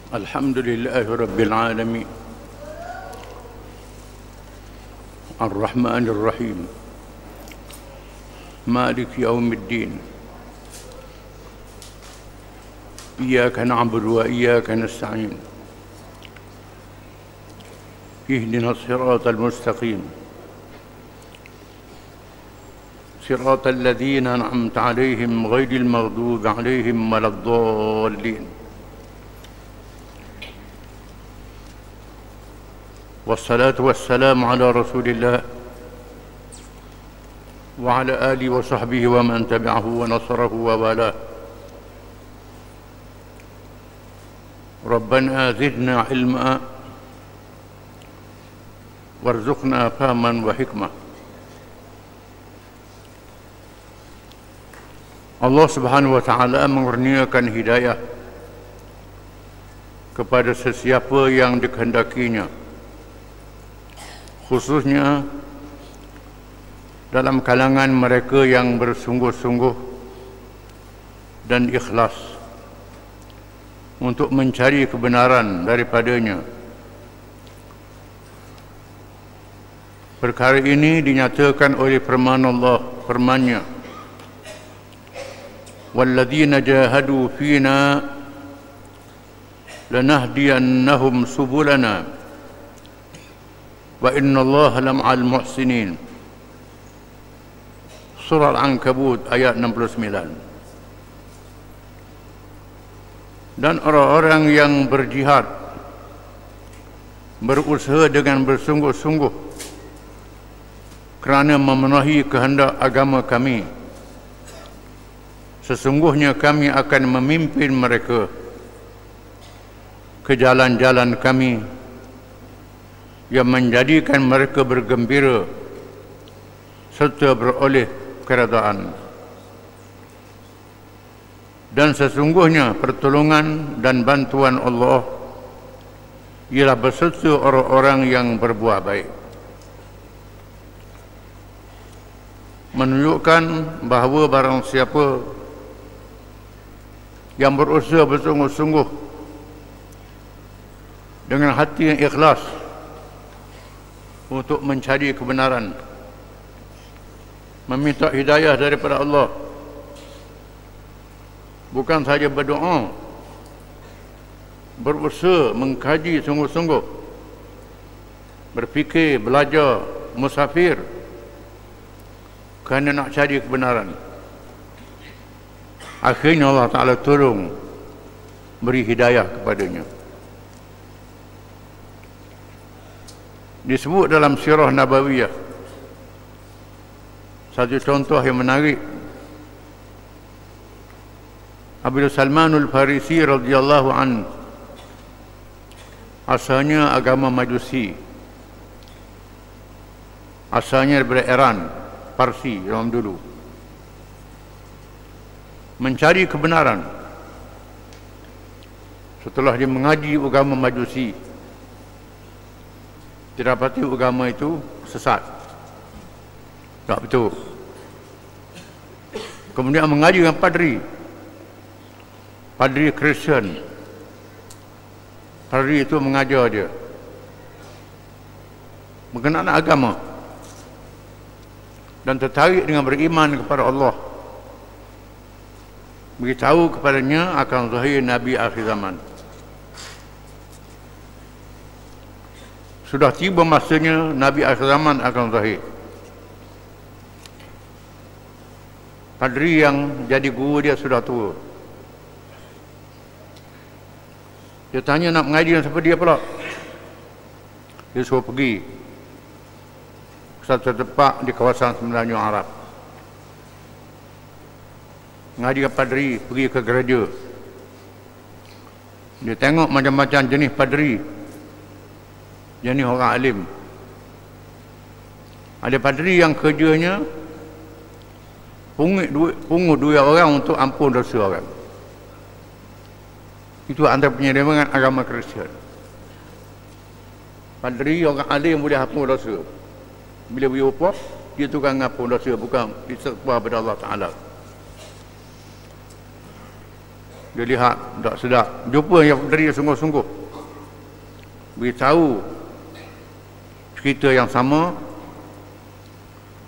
الحمد لله رب العالمين الرحمن الرحيم مالك يوم الدين إياك نعبد وإياك نستعين اهدنا الصراط المستقيم صراط الذين أنعمت عليهم غير المغضوب عليهم ولا الضالين والصلاة والسلام على رسول الله وعلى آله وصحبه ومن تبعه ونصره ووالاه. ربنا زدنا علما وارزقنا فهما وحكمة. Allah Subhanahu wa taala mengurniakan hidayah kepada sesiapa yang dikehendakinya, khususnya dalam kalangan mereka yang bersungguh-sungguh dan ikhlas untuk mencari kebenaran daripadanya. Perkara ini dinyatakan oleh firman Allah, firman-Nya, "Walladzina jahadu fina lanahdiyannahum subulana wa innallaha lama'al muhsinin." Surah Al-Ankabut ayat 69. Dan orang-orang yang berjihad, berusaha dengan bersungguh-sungguh kerana memenuhi kehendak agama kami, sesungguhnya kami akan memimpin mereka ke jalan-jalan kami yang menjadikan mereka bergembira serta beroleh keredaan. Dan sesungguhnya pertolongan dan bantuan Allah ialah beserta orang-orang yang berbuat baik. Menunjukkan bahawa barang siapa yang berusaha bersungguh-sungguh dengan hati yang ikhlas untuk mencari kebenaran, meminta hidayah daripada Allah, bukan saja berdoa, berusaha mengkaji sungguh-sungguh, berfikir, belajar, musafir kerana nak cari kebenaran, akhirnya Allah Ta'ala tolong beri hidayah kepadanya. Disebut dalam sirah Nabawiyah, satu contoh yang menarik, Abu Salmanul Farisi radhiyallahu an, asalnya agama Majusi, asalnya daripada Iran, Parsi orang dulu, mencari kebenaran. Setelah dia mengaji agama Majusi, didapati agama itu sesat, tak betul. Kemudian mengaji dengan padri Kristian. Padri itu mengajar dia mengenai agama dan tertarik dengan beriman kepada Allah. Beritahu kepadanya akan zahir Nabi akhir zaman. Sudah tiba masanya Nabi akhir zaman akan zahir. Padri yang jadi guru dia sudah tua. Dia tanya nak mengaji dengan siapa, dia pula. Dia suruh pergi ke satu tempat di kawasan Semenanjung Arab. Mengaji dengan padri, pergi ke gereja. Dia tengok macam-macam jenis padri, jenis orang alim. Ada padri yang kerjanya pungut duit orang untuk ampun dosa orang. Itu antara penyelewengan agama Kristian. Padri orang alim boleh ampun dosa. Bila beri upah, dia tukang ampun dosa, bukan diserpa kepada Allah Ta'ala. Dia lihat tak sedap, jumpa yang dari sungguh-sungguh, beritahu cerita yang sama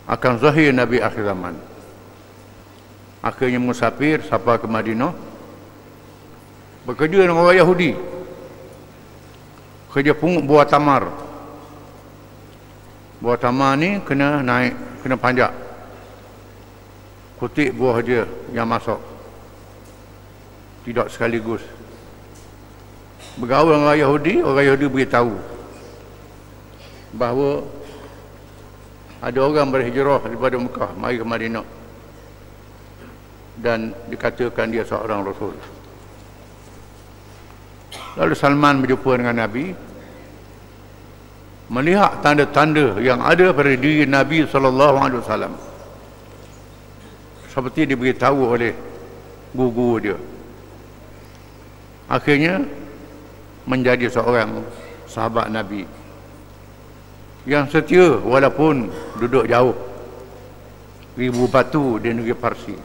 akan zahir Nabi akhir zaman. Akhirnya musafir sampai ke Madinah, bekerja dengan orang Yahudi, kerja pungut buah tamar. Buah tamar ni kena naik, kena panjat, kutik buah dia yang masuk, tidak sekaligus. Bergaul dengan orang Yahudi beritahu bahawa ada orang berhijrah daripada Mekah mari ke Madinah dan dikatakan dia seorang Rasul. Lalu Salman berjumpa dengan Nabi, melihat tanda-tanda yang ada pada diri Nabi SAW, seperti diberitahu oleh guru dia. Akhirnya menjadi seorang sahabat Nabi yang setia walaupun duduk jauh, ribu batu di negeri Parsi.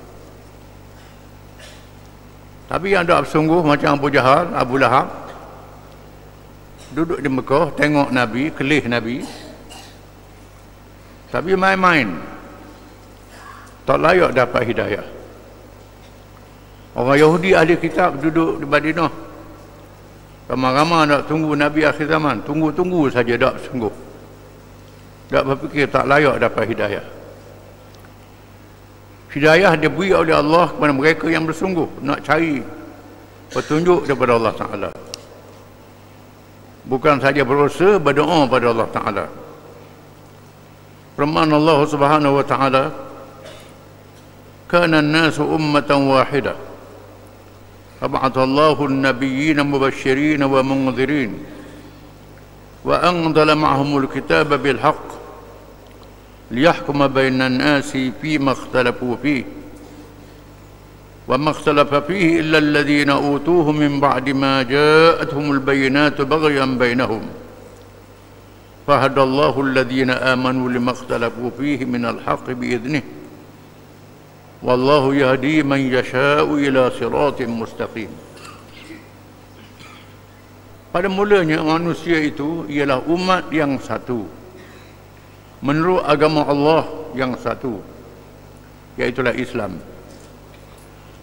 Tapi yang tak bersungguh macam Abu Jahal, Abu Lahab, duduk di Mekah, tengok Nabi, kelih Nabi, tapi main-main, tak layak dapat hidayah. Orang Yahudi ahli kitab duduk di Madinah, ramai-ramai nak tunggu Nabi akhir zaman, tunggu-tunggu saja, tak sungguh, tak berfikir tak layak dapat hidayah. Hidayah diberi oleh Allah kepada mereka yang bersungguh nak cari petunjuk daripada Allah Ta'ala, bukan saja berusaha berdoa pada Allah Ta'ala. Firman Allah Subhanahu wa Ta'ala, kana an-nasu ummatan wahidah fab'atha Allahu an-nabiyyina mubasysyirin wa munzirin wa anzala ma'ahumul kitaba bil haqq liyahkuma bainan nasi fima ikhtalafu fihi wa ma ikhtalafa fihi illa alladhina utuhu min ba'di ma ja'atuhumul bayyinatu baghyan bainahum fahadallahu alladhina amanu lima ikhtalafu fihi minal haqqi bi'idhnihi wallahu yahdi man yasha'u ila siratin mustaqim. Pada mulanya manusia itu ialah umat yang satu menurut agama Allah yang satu, iaitulah Islam.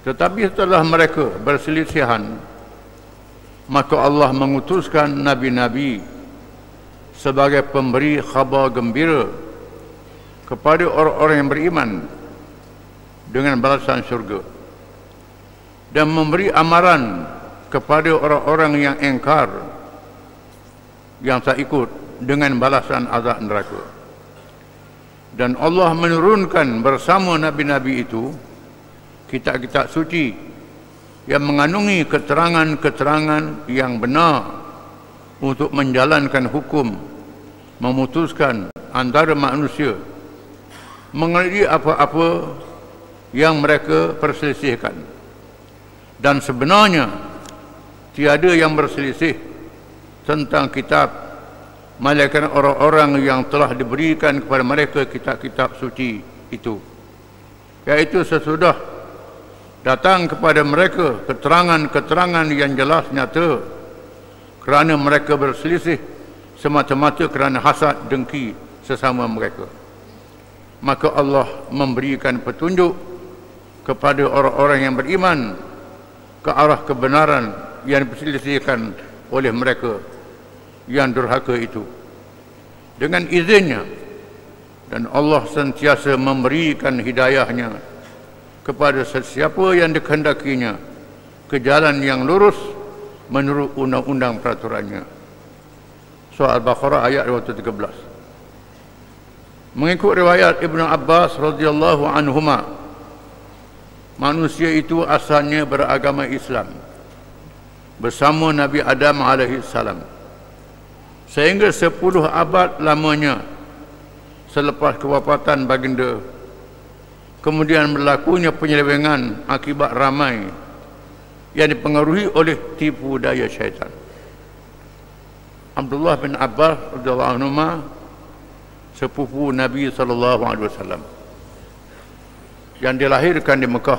Tetapi setelah mereka berselisihan, maka Allah mengutuskan nabi-nabi sebagai pemberi khabar gembira kepada orang-orang yang beriman dengan balasan syurga, dan memberi amaran kepada orang-orang yang engkar, yang tak ikut, dengan balasan azab neraka. Dan Allah menurunkan bersama nabi-nabi itu kitab-kitab suci yang mengandungi keterangan-keterangan yang benar untuk menjalankan hukum, memutuskan antara manusia mengenai apa-apa yang mereka perselisihkan. Dan sebenarnya tiada yang berselisih tentang kitab melainkan orang-orang yang telah diberikan kepada mereka kitab-kitab suci itu, iaitu sesudah datang kepada mereka keterangan-keterangan yang jelas nyata, kerana mereka berselisih semata-mata kerana hasad dengki sesama mereka. Maka Allah memberikan petunjuk kepada orang-orang yang beriman ke arah kebenaran yang diperselisihkan oleh mereka yang durhaka itu dengan izinnya, dan Allah sentiasa memberikan hidayahnya kepada sesiapa yang dikehendakinya ke jalan yang lurus menurut undang-undang peraturannya. Surah Al-Baqarah ayat 213. Mengikut riwayat Ibnu Abbas radhiyallahu anhuma, manusia itu asalnya beragama Islam bersama Nabi Adam alaihi salam, sehingga 10 abad lamanya selepas kewafatan baginda, kemudian berlakunya penyelewengan akibat ramai yang dipengaruhi oleh tipu daya syaitan. Abdullah bin Abbas radhiyallahu anhu, sepupu Nabi SAW, yang dilahirkan di Mekah,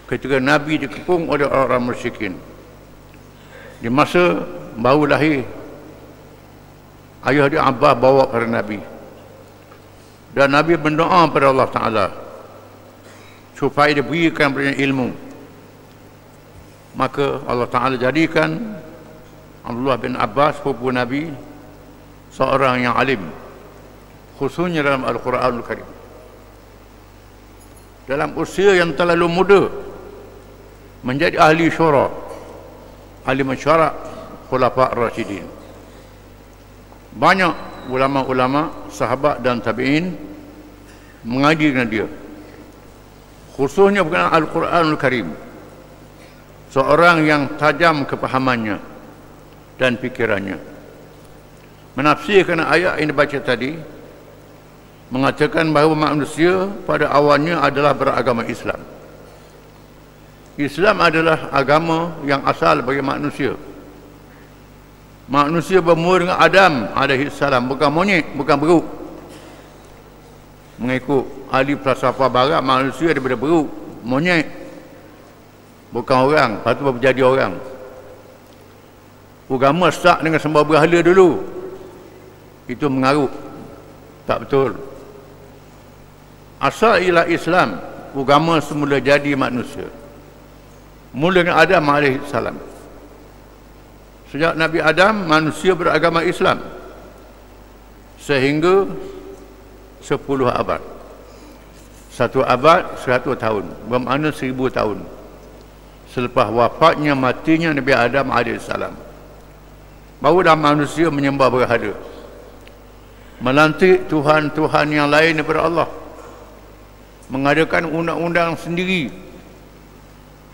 ketika Nabi dikepung oleh orang-orang musyrikin. Di masa baru lahir, ayah dia Abbas bawa kepada Nabi, dan Nabi berdoa kepada Allah Ta'ala supaya diberikan kepadanya ilmu. Maka Allah Ta'ala jadikan Abdullah bin Abbas, sepupu Nabi, seorang yang alim, khususnya dalam Al-Quranul Karim. Dalam usia yang terlalu muda menjadi ahli syura, ahli mesyuarat Khulafa' Ar-Rasyidin. Banyak ulama-ulama, sahabat dan tabi'in mengaji dengan dia, khususnya berkenaan Al-Quranul Karim. Seorang yang tajam kepahamannya dan fikirannya. Menafsirkan ayat yang dibaca tadi, mengatakan bahawa manusia pada awalnya adalah beragama Islam. Islam adalah agama yang asal bagi manusia. Manusia bermula dengan Adam alaihissalam, bukan monyet, bukan beruk. Mengikut ahli falsafah barat, manusia daripada beruk, monyet, bukan orang, lepas tu baru jadi orang. Agama start dengan sembah berhala dulu, itu mengarut, tak betul. Asal ialah Islam, agama semula jadi manusia, mula dengan Adam alaihissalam. Sejak Nabi Adam, manusia beragama Islam sehingga 10 abad. 1 abad 100 tahun, bermakna 1000 tahun selepas wafatnya, matinya Nabi Adam alaihissalam, barulah manusia menyembah berhala, melantik Tuhan-Tuhan yang lain daripada Allah, mengadakan undang-undang sendiri,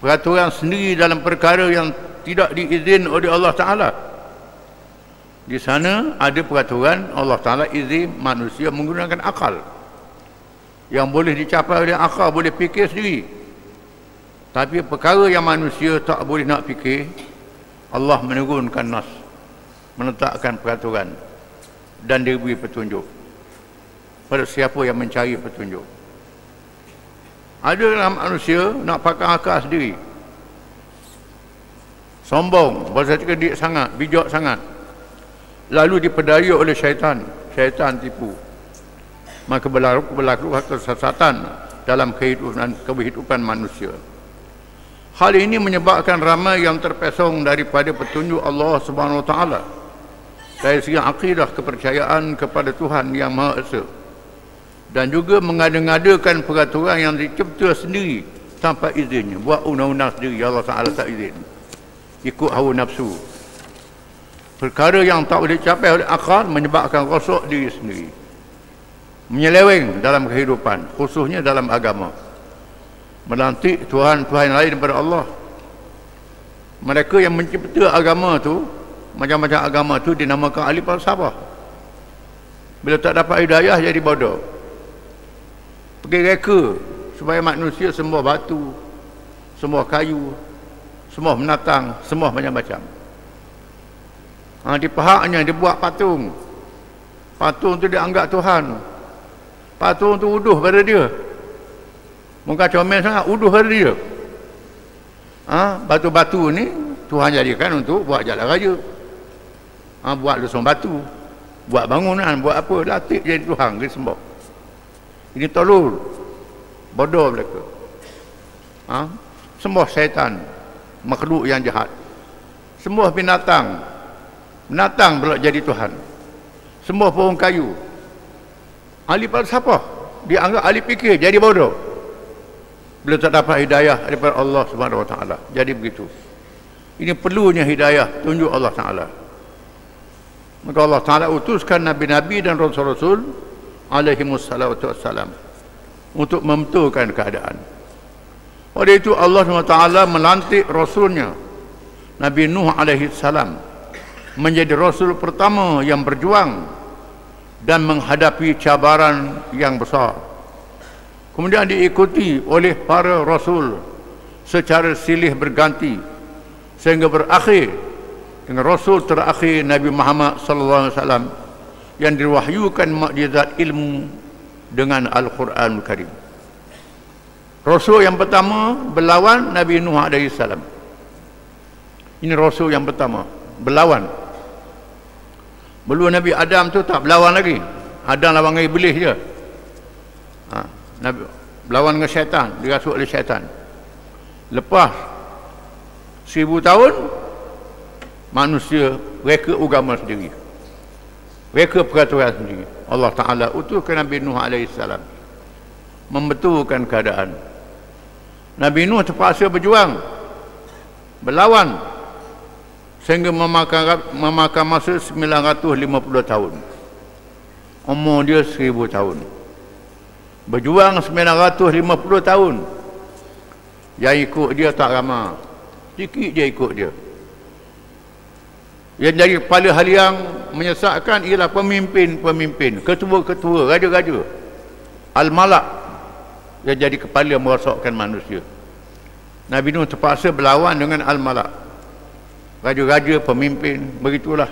peraturan sendiri dalam perkara yang tidak diizin oleh Allah Ta'ala. Di sana ada peraturan Allah Ta'ala izin manusia menggunakan akal, yang boleh dicapai oleh akal, boleh fikir sendiri. Tapi perkara yang manusia tak boleh nak fikir, Allah menurunkan nas, menetapkan peraturan, dan diberi petunjuk pada siapa yang mencari petunjuk. Ada dalam manusia nak pakai akal sendiri, sombong, berasa cerdik sangat, bijak sangat, lalu dipedaya oleh syaitan, syaitan tipu, maka berlaku kesesatan dalam kehidupan manusia. Hal ini menyebabkan ramai yang terpesong daripada petunjuk Allah Subhanahu Wa Taala dari segi akidah, kepercayaan kepada Tuhan Yang Maha Esa, dan juga mengada-ngadakan peraturan yang dicipta sendiri tanpa izinnya, buat undang-undang sendiri, Allah Ta'ala tak izin, ikut hawa nafsu. Perkara yang tak boleh dicapai oleh akal menyebabkan rosak diri sendiri, menyeleweng dalam kehidupan, khususnya dalam agama, melantik Tuhan-Tuhan lain daripada Allah. Mereka yang mencipta agama tu, macam-macam agama tu, dinamakan ahli falsafah. Bila tak dapat hidayah, jadi bodoh, pergi reka supaya manusia sembah batu, sembah kayu, sembah binatang, sembah macam-macam. Di pihaknya dia buat patung. Patung tu dia anggap Tuhan. Patung tu uduh pada dia. Muka comel sangat, uduh pada dia. Batu-batu ni Tuhan jadikan untuk buat jalan raya, buat lusung batu, buat bangunan, buat apa, latih jadi Tuhan, dia sembah. Ini tolol, bodoh mereka. Sembah syaitan, makhluk yang jahat. Sembah binatang, binatang pula jadi Tuhan. Sembah pohon kayu. Ahli falsafah dianggap ahli fikir, jadi bodoh bila tak dapat hidayah daripada Allah Subhanahu Wa Taala. Jadi begitu. Ini perlunya hidayah, tunjuk Allah Taala. Maka Allah Taala utuskan nabi-nabi dan rasul-rasul alaihi wassalatu wassalam untuk membetulkan keadaan. Oleh itu Allah SWT melantik rasulnya Nabi Nuh alaihi salam menjadi rasul pertama yang berjuang dan menghadapi cabaran yang besar. Kemudian diikuti oleh para rasul secara silih berganti sehingga berakhir dengan rasul terakhir Nabi Muhammad sallallahu alaihi wasallam yang diwahyukan mukjizat ilmu dengan Al-Quranul Karim. Rasul yang pertama berlawan Nabi Nuh AS. Ini Rasul yang pertama berlawan. Belum Nabi Adam tu tak berlawan lagi. Adam lawan dengan Iblis je. Nabi berlawan dengan syaitan, dirasuk oleh syaitan. Lepas 1000 tahun manusia reka agama sendiri, reka peraturan sendiri. Allah Ta'ala utuskan Nabi Nuh AS membetulkan keadaan. Nabi Nuh terpaksa berjuang, berlawan, sehingga memakan masa 950 tahun. Umur dia 1000 tahun. Berjuang 950 tahun. Yang ikut dia tak ramai, sikit dia ikut dia. Yang jadi kepala haliang menyesatkan ialah pemimpin-pemimpin, ketua-ketua, raja-raja, al-malak yang jadi kepala merosakkan manusia. Nabi Nuh terpaksa berlawan dengan al-malak, raja-raja, pemimpin. Begitulah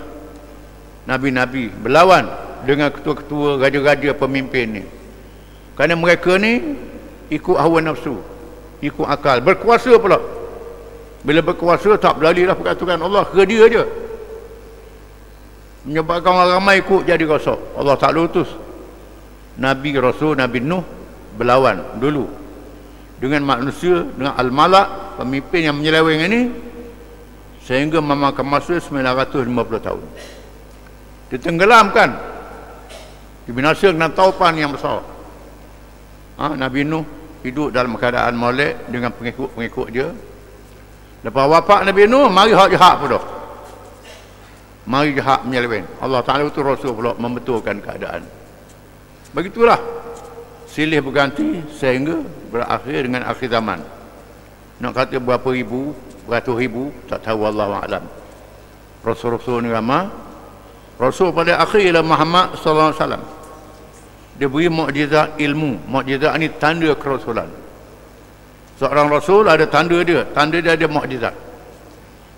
Nabi-Nabi berlawan dengan ketua-ketua, raja-raja, pemimpin ni. Kerana mereka ni ikut hawa nafsu, ikut akal, berkuasa pula. Bila berkuasa tak berlalilah peraturan Allah, ke dia je, menyebabkan orang ramai ikut, jadi rosak. Allah tak utus Nabi Rasul Nabi Nuh berlawan dulu dengan manusia, dengan al-malak, pemimpin yang menyeleweng ini, sehingga memakan masa 950 tahun. Ditenggelamkan, dibinasakan dengan taupan yang besar. Nabi Nuh hidup dalam keadaan molek dengan pengikut-pengikut dia. Lepas wafat Nabi Nuh, mari hak jahat pula, mari jahat menyeleweng. Allah Ta'ala utus Rasul pula membetulkan keadaan. Begitulah silih berganti sehingga berakhir dengan akhir zaman. Nak kata berapa ribu, beratus ribu, tak tahu, Wallahu a'lam. Rasul-Rasul ni ramai. Rasul pada akhir ialah Muhammad sallallahu alaihi wasallam. Dia beri mukjizat ilmu. Mukjizat ni tanda kerasulan. Seorang Rasul ada tanda dia. Tanda dia ada mukjizat.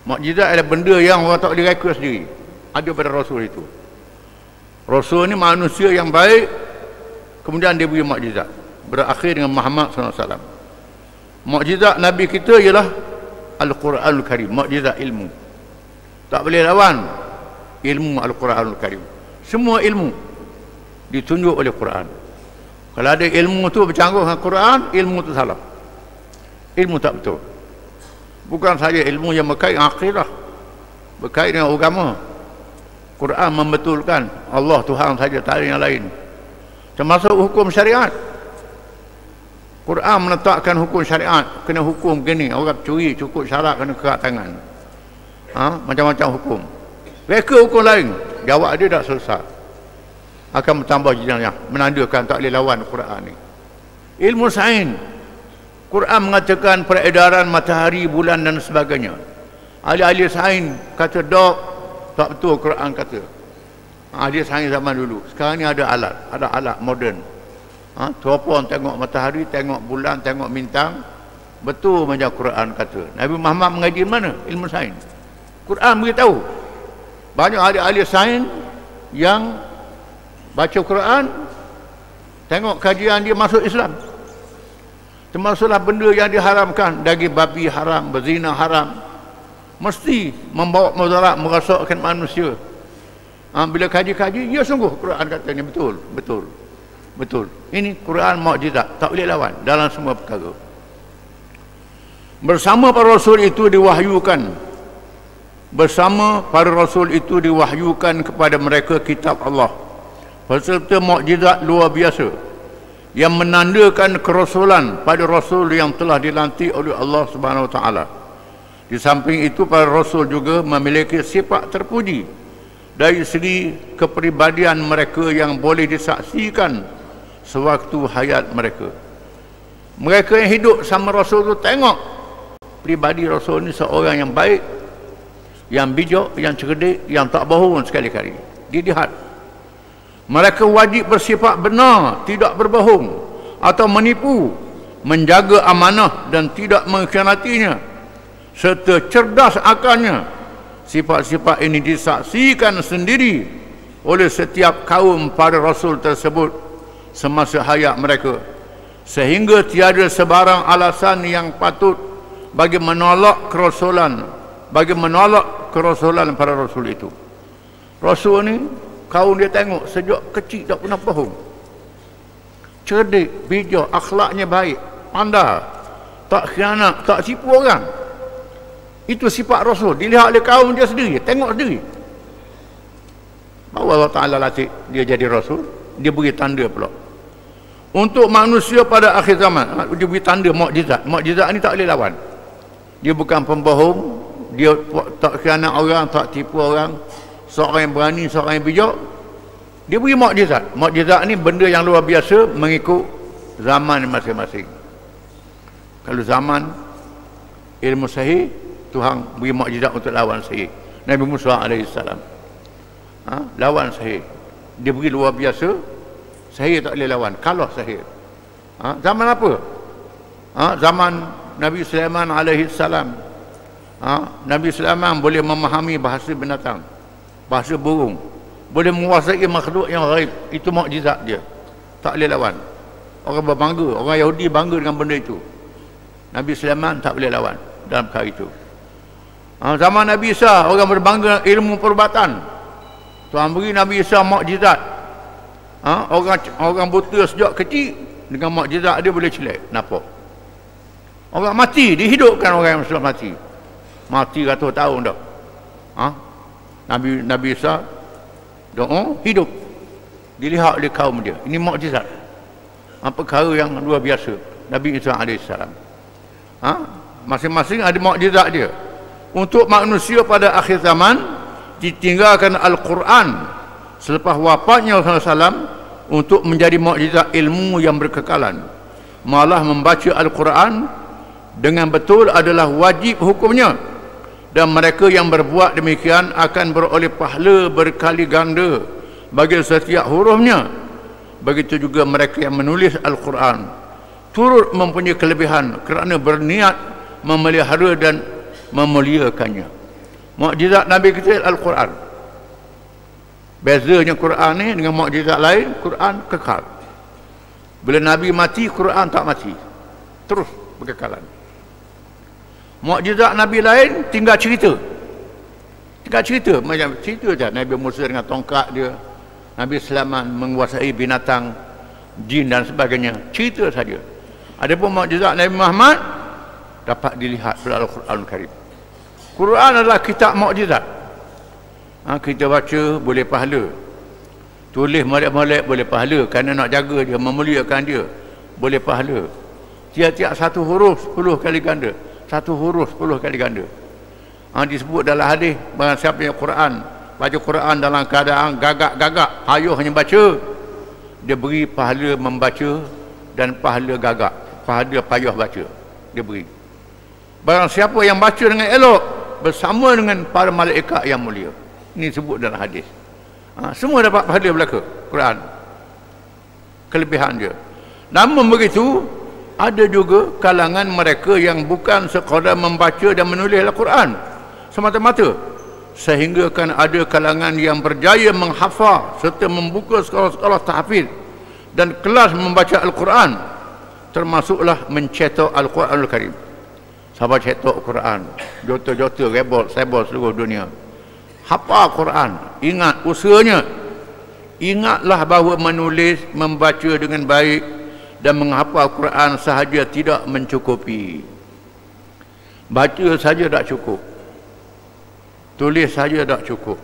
Mukjizat adalah benda yang orang tak boleh reka sendiri. Ada pada Rasul itu. Rasul ni manusia yang baik, kemudian dia beri mukjizat. Berakhir dengan Muhammad SAW. Mukjizat Nabi kita ialah Al-Quranul Karim, mukjizat ilmu. Tak boleh lawan ilmu Al-Quranul Karim. Semua ilmu ditunjuk oleh Quran. Kalau ada ilmu tu bercanggah dengan Quran, ilmu tu salah. Ilmu tak betul. Bukan saja ilmu yang berkait dengan akidah, berkait dengan agama. Quran membetulkan Allah Tuhan saja, tak ada yang lain. Termasuk hukum syariat. Quran menetapkan hukum syariat, kena hukum begini, orang curi cukup syarat kena kerat tangan. Macam-macam hukum. Reka hukum lain, jawab dia tak selesai, akan bertambah jenayah, menandakan tak boleh lawan Quran ni. Ilmu sains, Quran mengatakan peredaran matahari, bulan dan sebagainya. Ahli-ahli sains kata dok, tak betul Quran kata. Ahli sains zaman dulu. Sekarang ni ada alat moden. Teropong tengok matahari, tengok bulan, tengok bintang. Betul macam Quran kata. Nabi Muhammad mengaji mana? Ilmu sains. Quran beritahu. Banyak ahli-ahli sains yang baca Quran, tengok kajian dia masuk Islam. Termasuklah benda yang diharamkan, daging babi haram, berzina haram, mesti membawa mudarat, merosakkan manusia. Bila kaji-kaji, ya sungguh Quran kata ni betul, betul, betul. Ini Quran mukjizat, tak boleh lawan dalam semua perkara. Bersama para rasul itu diwahyukan kepada mereka kitab Allah beserta mukjizat luar biasa yang menandakan kerasulan pada rasul yang telah dilantik oleh Allah Subhanahu Wa Taala. Di samping itu, para rasul juga memiliki sifat terpuji dari segi kepribadian mereka yang boleh disaksikan sewaktu hayat mereka. Mereka yang hidup sama rasul itu tengok pribadi rasul ni seorang yang baik, yang bijak, yang cerdik, yang tak bohong sekali-kali. Dilihat mereka wajib bersifat benar, tidak berbohong atau menipu, menjaga amanah dan tidak mengkhianatinya, serta cerdas akalnya. Sifat-sifat ini disaksikan sendiri oleh setiap kaum pada rasul tersebut semasa hayat mereka. sehingga tiada sebarang alasan yang patut bagi menolak kerasulan, para rasul itu. Rasul ni kaum dia tengok sejak kecil tak pernah bohong, cerdik, bijak, akhlaknya baik, pandai, tak khianat, tak tipu orang. Itu sifat Rasul, dilihat oleh kaum dia sendiri, tengok sendiri. Bahawa Allah Ta'ala latih dia jadi Rasul, dia beri tanda pula untuk manusia pada akhir zaman. Dia beri tanda mukjizat. Mukjizat ni tak boleh lawan. Dia bukan pembohong, dia tak khianat orang, tak tipu orang, seorang yang berani, seorang yang bijak. Dia beri mukjizat. Mukjizat ni benda yang luar biasa mengikut zaman masing-masing. Kalau zaman ilmu sihir, Tuhan beri mukjizat untuk lawan sihir. Nabi Musa AS lawan sihir, dia beri luar biasa. Sihir tak boleh lawan, kalah sihir. Zaman apa? Zaman Nabi Sulaiman AS. Nabi Sulaiman boleh memahami bahasa binatang, bahasa burung, boleh menguasai makhluk yang ghaib. Itu mukjizat dia, tak boleh lawan. Orang berbangga, orang Yahudi bangga dengan benda itu. Nabi Sulaiman tak boleh lawan dalam perkara itu. Zaman Nabi Isa, orang berbangga ilmu perubatan. Tuhan beri Nabi Isa mukjizat. Orang buta sejak kecil, dengan mukjizat dia boleh celak, nampak. Orang mati dihidupkan, orang yang sudah mati ratus tahun dah. Nabi Isa doa hidup, dilihat oleh kaum dia. Ini mukjizat, perkara yang luar biasa. Nabi Isa AS, masing-masing ada mukjizat dia. Untuk manusia pada akhir zaman, ditinggalkan Al-Quran selepas wafatnya Rasulullah SAW untuk menjadi mukjizat ilmu yang berkekalan. Malah membaca Al-Quran dengan betul adalah wajib hukumnya, dan mereka yang berbuat demikian akan beroleh pahala berkali ganda bagi setiap hurufnya. Begitu juga mereka yang menulis Al-Quran turut mempunyai kelebihan kerana berniat memelihara dan memuliakannya. Mukjizat Nabi kita Al-Quran. Bezanya Quran ni dengan mukjizat lain, Quran kekal. Bila Nabi mati, Quran tak mati, terus berkekalan. Mukjizat Nabi lain tinggal cerita, macam cerita je. Nabi Musa dengan tongkat dia, Nabi Sulaiman menguasai binatang, jin dan sebagainya, cerita saja. Adapun mukjizat Nabi Muhammad dapat dilihat dalam Al-Quranul Karim. Quran adalah kitab mukjizat. Kita baca boleh pahala, tulis molek-molek boleh pahala, kerana nak jaga dia, memuliakan dia, boleh pahala. Tiap-tiap satu huruf 10 kali ganda, satu huruf 10 kali ganda. Disebut dalam hadis, barang siapa yang Quran, baca Quran dalam keadaan gagak-gagak, hayuh hanya baca, dia beri pahala membaca dan pahala gagak, pahala payah baca, dia beri. Barang siapa yang baca dengan elok, bersama dengan para malaikat yang mulia. Ini sebut dalam hadis. Semua dapat pahala belaka Quran, kelebihan dia. Namun begitu, ada juga kalangan mereka yang bukan sekadar membaca dan menulis Al-Quran semata-mata, sehingga kan ada kalangan yang berjaya menghafal serta membuka sekolah-sekolah tahfiz dan kelas membaca Al-Quran, termasuklah mencetak Al-Quranul Karim. Sahabat cetak Quran, jota-jota rebol sebol seluruh dunia, hafal Quran. Ingat usahanya, ingatlah bahawa menulis, membaca dengan baik dan menghafal Quran sahaja tidak mencukupi. Baca saja tak cukup, tulis saja tak cukup.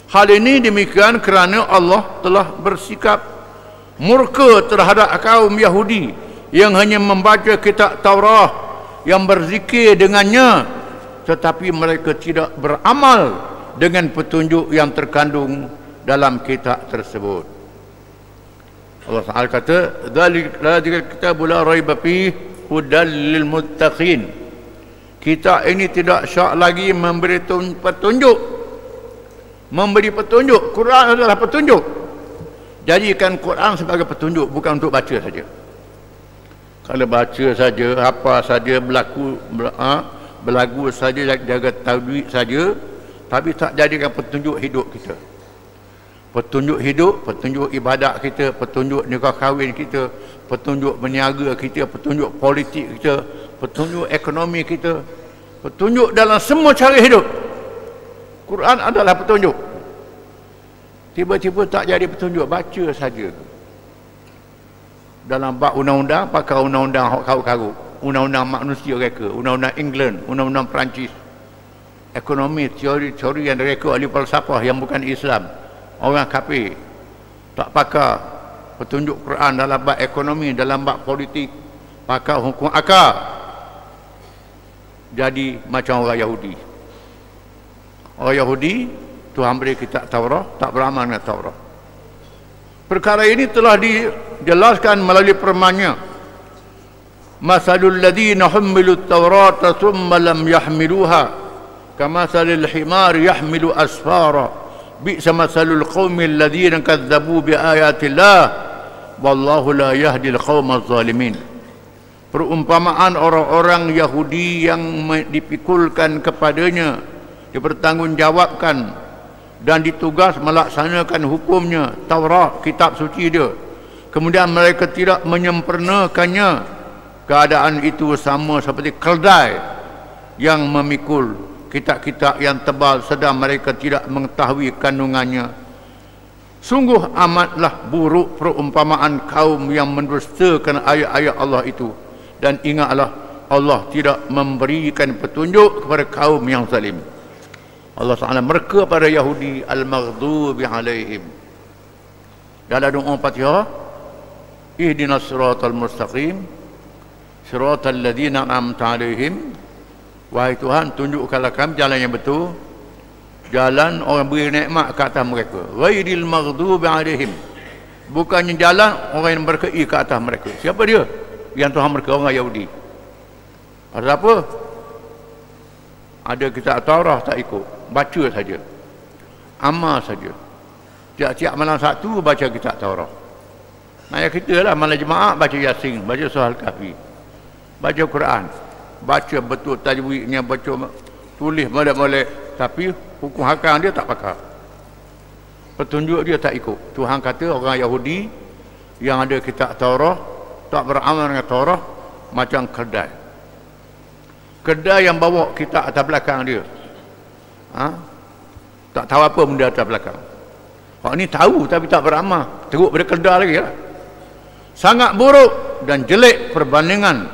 Hal ini demikian kerana Allah telah bersikap murka terhadap kaum Yahudi yang hanya membaca kitab Taurat, yang berzikir dengannya, tetapi mereka tidak beramal dengan petunjuk yang terkandung dalam kitab tersebut. Allah Ta'ala kata, "Dzalikal kitabu la raiba fihi hudal lil muttaqin." Kitab ini tidak syak lagi memberi petunjuk. Quran adalah petunjuk. Jadikan Quran sebagai petunjuk, bukan untuk baca saja. Kalau baca saja, apa saja, berlagu saja, jaga tajwid saja, tapi tak jadikan petunjuk hidup kita. petunjuk hidup, petunjuk ibadat kita, petunjuk nikah kahwin kita, petunjuk berniaga kita, petunjuk politik kita, petunjuk ekonomi kita, petunjuk dalam semua cara hidup. Quran adalah petunjuk. Tiba-tiba tak jadi petunjuk, baca saja. Dalam bab undang-undang, pakai undang-undang hak karut-karut, undang-undang manusia reka, undang-undang England, undang-undang Perancis. Ekonomi, teori-teori yang direka oleh falsafah yang bukan Islam, orang kafir, tak pakai petunjuk Quran dalam bab ekonomi, dalam bab politik, pakai hukum akal, jadi macam orang Yahudi. Orang Yahudi, Tuhan beri kitab Taurat, tak beramal dengan Taurat. Perkara ini telah dijelaskan melalui firman-Nya, masalul ladzina hummilut Taurata thumma lam yahmiluha kamathalil himar yahmilu asfara bi'sa masalul qaumil ladzina kadzdzabu biayatillah wallahu la yahdil qaumaz zalimin. Perumpamaan orang-orang Yahudi yang dipikulkan kepadanya, dipertanggungjawabkan dan ditugas melaksanakan hukumnya, Taurat, kitab suci dia, kemudian mereka tidak menyempurnakannya, keadaan itu sama seperti keldai yang memikul kitab-kitab yang tebal sedang mereka tidak mengetahui kandungannya. Sungguh amatlah buruk perumpamaan kaum yang mendustakan ayat-ayat Allah itu. Dan ingatlah, Allah tidak memberikan petunjuk kepada kaum yang zalim. Allah Ta'ala mereka pada Yahudi al-maghdubi alaihim. Dalam doa Fatihah, ihdinas siratal mustaqim siratal ladzina an'amta alaihim. Wahai Tuhan, tunjukkanlah kami jalan yang betul, jalan orang beri nikmat ke atas mereka. Ghairil maghdubi alaihim, bukannya jalan orang yang berkei ke atas mereka. Siapa dia? Yang Tuhan mereka orang Yahudi. Ada apa? Ada kitab Taurat tak ikut, baca saja, amal saja. Tiap-tiap malam satu baca kitab Taurat. Naya kita lah malam Jumaat baca Yasin, baca Surah Al-Kahfi, baca Quran, baca betul tajwidnya, baca tulis molek-molek, tapi hukum hakam dia tak pakai. Petunjuk dia tak ikut. Tuhan kata orang Yahudi yang ada kitab Taurat tak beramal dengan Taurat macam kedai. Kedai yang bawa kitab atas belakang dia, tak tahu apa benda atas belakang. Orang ni tahu tapi tak beramal, teruk pada kedai lagi lah. Sangat buruk dan jelek perbandingan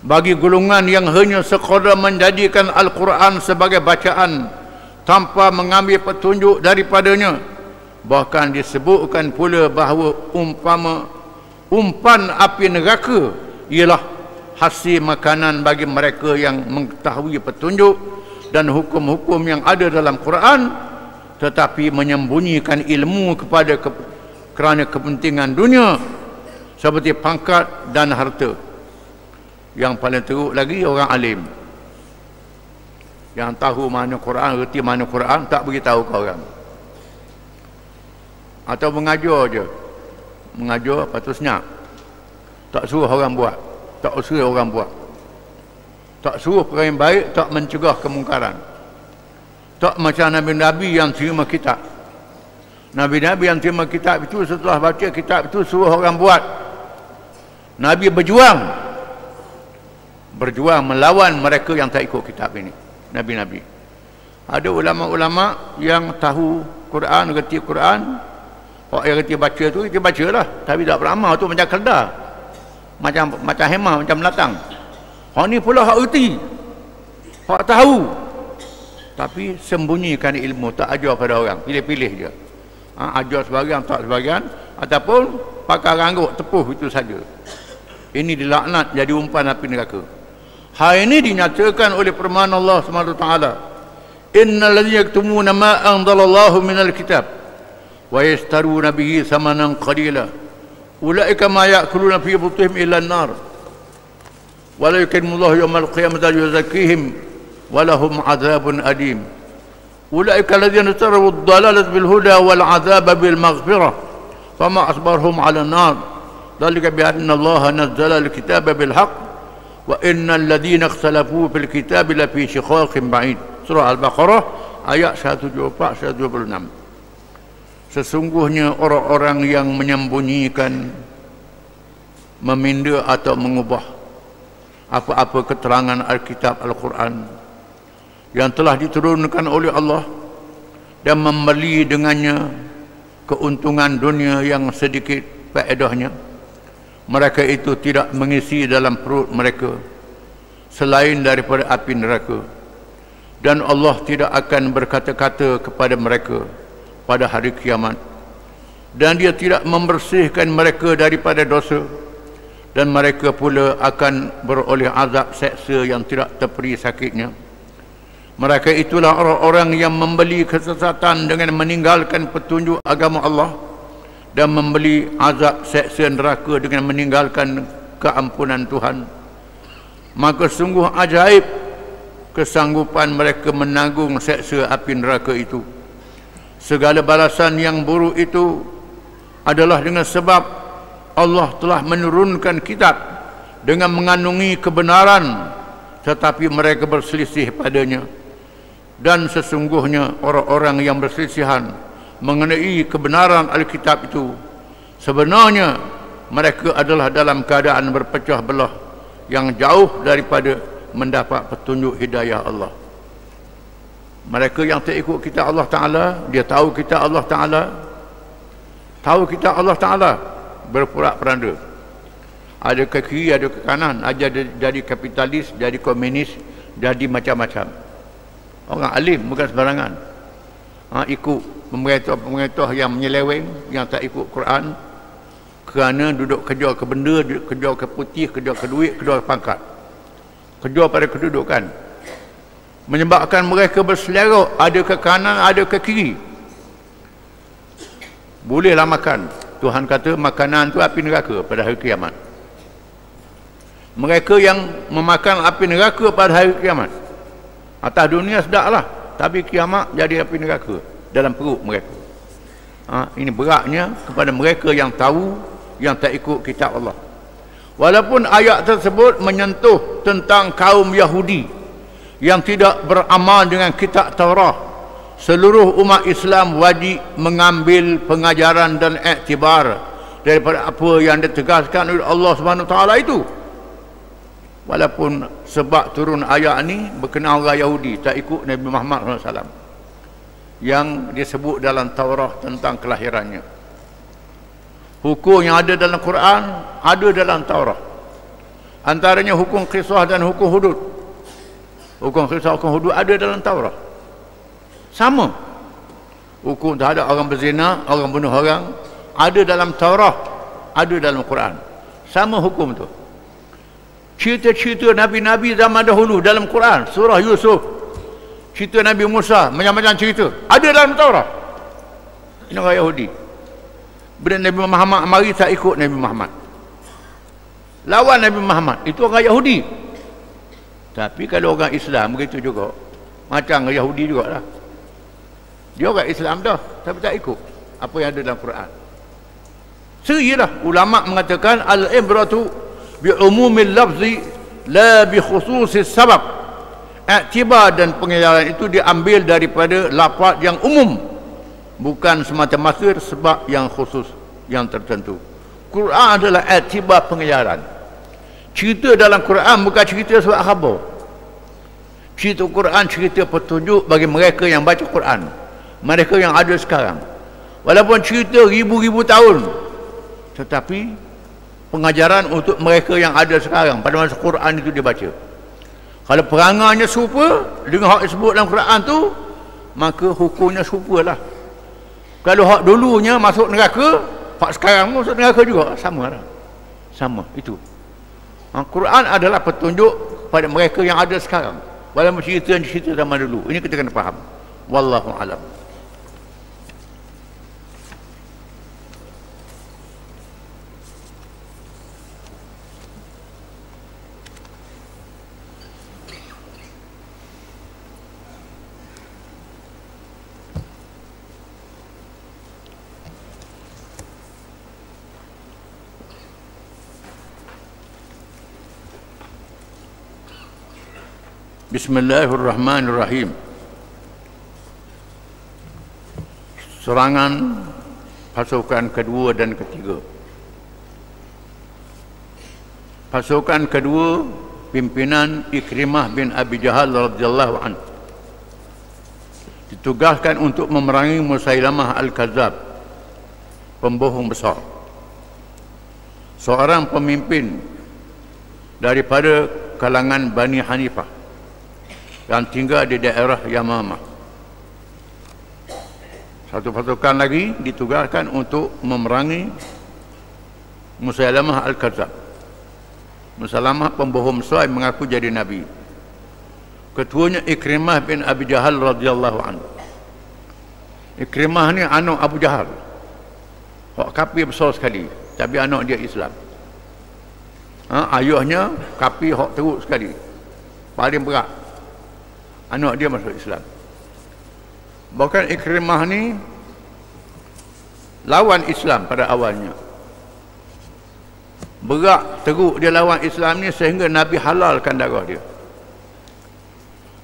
bagi golongan yang hanya sekadar menjadikan Al-Quran sebagai bacaan tanpa mengambil petunjuk daripadanya. Bahkan disebutkan pula bahawa umpan api neraka ialah hasil makanan bagi mereka yang mengetahui petunjuk dan hukum-hukum yang ada dalam Quran, tetapi menyembunyikan ilmu kerana kepentingan dunia seperti pangkat dan harta. Yang paling teruk lagi orang alim yang tahu mana Quran, erti mana Quran, tak beritahu ke orang, atau mengajar je, mengajar patut senyap, tak suruh orang buat, tak suruh orang buat, tak suruh perkara yang baik, tak mencegah kemungkaran. Tak macam Nabi-Nabi yang terima kitab. Nabi-Nabi yang terima kitab itu setelah baca kitab itu suruh orang buat. Nabi berjuang melawan mereka yang tak ikut kitab ini. Nabi-Nabi. Ada ulama-ulama yang tahu Quran, reti Quran, orang yang reti baca tu dia bacalah, tapi tak beramal, tu macam keldar, macam hemah, macam melatang. Hak ni pula hak reti, hak tahu, tapi sembunyikan ilmu, tak ajar pada orang, pilih-pilih je. Ajar sebagian, tak sebagian, ataupun pakai ranggut tepuh itu saja. Ini dilaknat jadi umpan api neraka. Hal ini dinyatakan oleh firman Allah SWT, innal ladzina yaktumuna ma anzalallahu minal kitab wa yashtaruna bihi thamanan qalila ulaika ma ya'kuluna fi butihim illa an-nar wa la yukallimullahu yawmal qiyamati yuzakkihim wa lahum 'adzabun alim ulaika ladzina tarawu ad-dalalata bil huda wal 'adzaba bil maghfirah fama asbarhum 'ala an-nar dzalika bi anna Allah nazzala al-kitaba bil haqq wa innal ladzina ikhtalafu fil kitabi la fi shiqaqin ba'id. Surah Al-Baqarah ayat 174-176. Sesungguhnya orang-orang yang menyembunyikan, meminda atau mengubah apa-apa keterangan Alkitab Al-Quran yang telah diturunkan oleh Allah dan membeli dengannya keuntungan dunia yang sedikit faedahnya, mereka itu tidak mengisi dalam perut mereka selain daripada api neraka, dan Allah tidak akan berkata-kata kepada mereka pada hari kiamat, dan Dia tidak membersihkan mereka daripada dosa, dan mereka pula akan beroleh azab seksa yang tidak terperi sakitnya. Mereka itulah orang-orang yang membeli kesesatan dengan meninggalkan petunjuk agama Allah, dan membeli azab seksa neraka dengan meninggalkan keampunan Tuhan. Maka sungguh ajaib kesanggupan mereka menanggung seksa api neraka itu. Segala balasan yang buruk itu adalah dengan sebab Allah telah menurunkan kitab dengan mengandungi kebenaran, tetapi mereka berselisih padanya. Dan sesungguhnya orang-orang yang berselisihan mengenai kebenaran Alkitab itu, sebenarnya mereka adalah dalam keadaan berpecah belah yang jauh daripada mendapat petunjuk hidayah Allah. Mereka yang tak ikut kitab Allah Ta'ala, dia tahu kitab Allah Ta'ala, tahu kitab Allah Ta'ala, berpura-peranda. Ada ke kiri, ada ke kanan, ada jadi kapitalis, jadi komunis, jadi macam-macam. Orang alim bukan sembarangan. Ikut pemerintah yang menyeleweng, yang tak ikut Quran, kerana duduk kejar ke benda, kejar ke putih, kejar ke duit, kejar ke pangkat, kejar pada kedudukan, menyebabkan mereka berselera, ada ke kanan, ada ke kiri. Bolehlah makan. Tuhan kata makanan tu api neraka pada hari kiamat. Mereka yang memakan api neraka pada hari kiamat, atas dunia sedaplah, tapi kiamat jadi api neraka dalam perut mereka. Ini beratnya kepada mereka yang tahu, yang tak ikut kitab Allah. Walaupun ayat tersebut menyentuh tentang kaum Yahudi yang tidak beramal dengan kitab Taurat, seluruh umat Islam wajib mengambil pengajaran dan iktibar daripada apa yang ditegaskan oleh Allah Subhanahu Wa Taala itu. Walaupun sebab turun ayat ini berkenaan orang Yahudi tak ikut Nabi Muhammad SAW yang disebut dalam Taurat tentang kelahirannya. Hukum yang ada dalam Quran ada dalam Taurat. Antaranya hukum qisas dan hukum hudud. Hukum qisas, hukum hudud ada dalam Taurat. Sama. Hukum terhadap orang berzina, orang bunuh orang, ada dalam Taurat, ada dalam Quran. Sama hukum tu. Cerita-cerita Nabi-Nabi zaman dahulu dalam Quran, surah Yusuf, cerita Nabi Musa, macam-macam cerita, ada dalam Taurat. Ini orang Yahudi. Bila Nabi Muhammad mari tak ikut Nabi Muhammad, lawan Nabi Muhammad, itu orang Yahudi. Tapi kalau orang Islam begitu juga, macam orang Yahudi juga lah. Dia orang Islam dah, tapi tak ikut apa yang ada dalam Quran. Serilah ulama mengatakan al-ibratu bi umumil lafzi la bi khususis sabab. Iktibar dan pengejaran itu diambil daripada lafaz yang umum, bukan semata-mata sebab yang khusus yang tertentu. Quran adalah iktibar pengejaran. Cerita dalam Quran bukan cerita sebab khabar. Cerita Quran cerita petunjuk bagi mereka yang baca Quran, mereka yang ada sekarang. Walaupun cerita ribu-ribu tahun, tetapi pengajaran untuk mereka yang ada sekarang pada masa Quran itu dibaca. Kalau perangainya serupa dengan hak disebut dalam Quran tu, maka hukumnya serupalah. Kalau hak dulunya masuk neraka, hak sekarang masuk neraka juga, sama lah. Sama itu. Quran adalah petunjuk pada mereka yang ada sekarang, walaupun cerita-cerita zaman dulu. Ini kita kena faham. Wallahu alam. Bismillahirrahmanirrahim. Serangan pasukan kedua dan ketiga. Pasukan kedua pimpinan Ikrimah bin Abi Jahal radhiyallahu anhu ditugaskan untuk memerangi Musailamah Al-Kadzab, pembohong besar, seorang pemimpin daripada kalangan Bani Hanifah yang tinggal di daerah Yamamah. Satu pasukan lagi ditugaskan untuk memerangi Musailamah Al-Kadzab. Musailamah pembohong besar yang mengaku jadi nabi. Ketuanya Ikrimah bin Abi Jahal radhiyallahu anhu. Ikrimah ni anak Abu Jahal, hak kafir besar sekali, tapi anak dia Islam. Ayahnya kafir hak teruk sekali, paling berat. Anak dia masuk Islam. Bahkan Ikrimah ni lawan Islam pada awalnya. Berat teruk dia lawan Islam ni sehingga Nabi halalkan darah dia.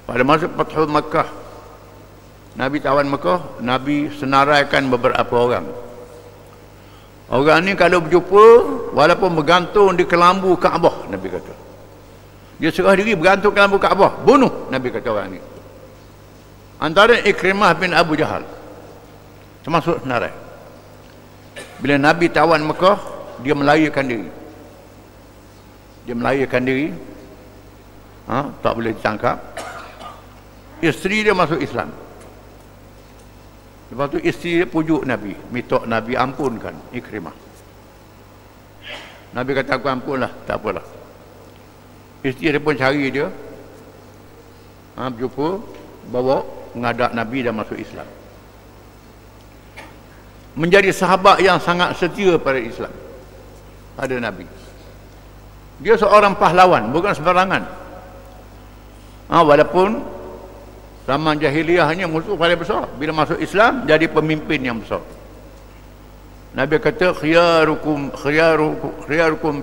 Pada masa Fathul Makkah, Nabi tawan Makkah, Nabi senaraikan beberapa orang. Orang ni kalau berjumpa, walaupun bergantung di kelambu Kaabah, Nabi kata, dia serah diri bergantung kelambu Kaabah, bunuh, Nabi kata orang ni. Antara Ikrimah bin Abu Jahal termasuk senarai. Bila Nabi tawan Makkah, dia melarikan diri. Dia melarikan diri, tak boleh ditangkap. Isteri dia masuk Islam. Lepas tu isteri dia pujuk Nabi, minta Nabi ampunkan Ikrimah. Nabi kata, aku ampunlah, tak apalah. Isteri dia pun cari dia, berjumpa, bawa menghadap Nabi dan masuk Islam. Menjadi sahabat yang sangat setia pada Islam, pada Nabi. Dia seorang pahlawan, bukan sembarangan. Walaupun zaman jahiliyahnya musuh paling besar, bila masuk Islam jadi pemimpin yang besar. Nabi kata, khiyarukum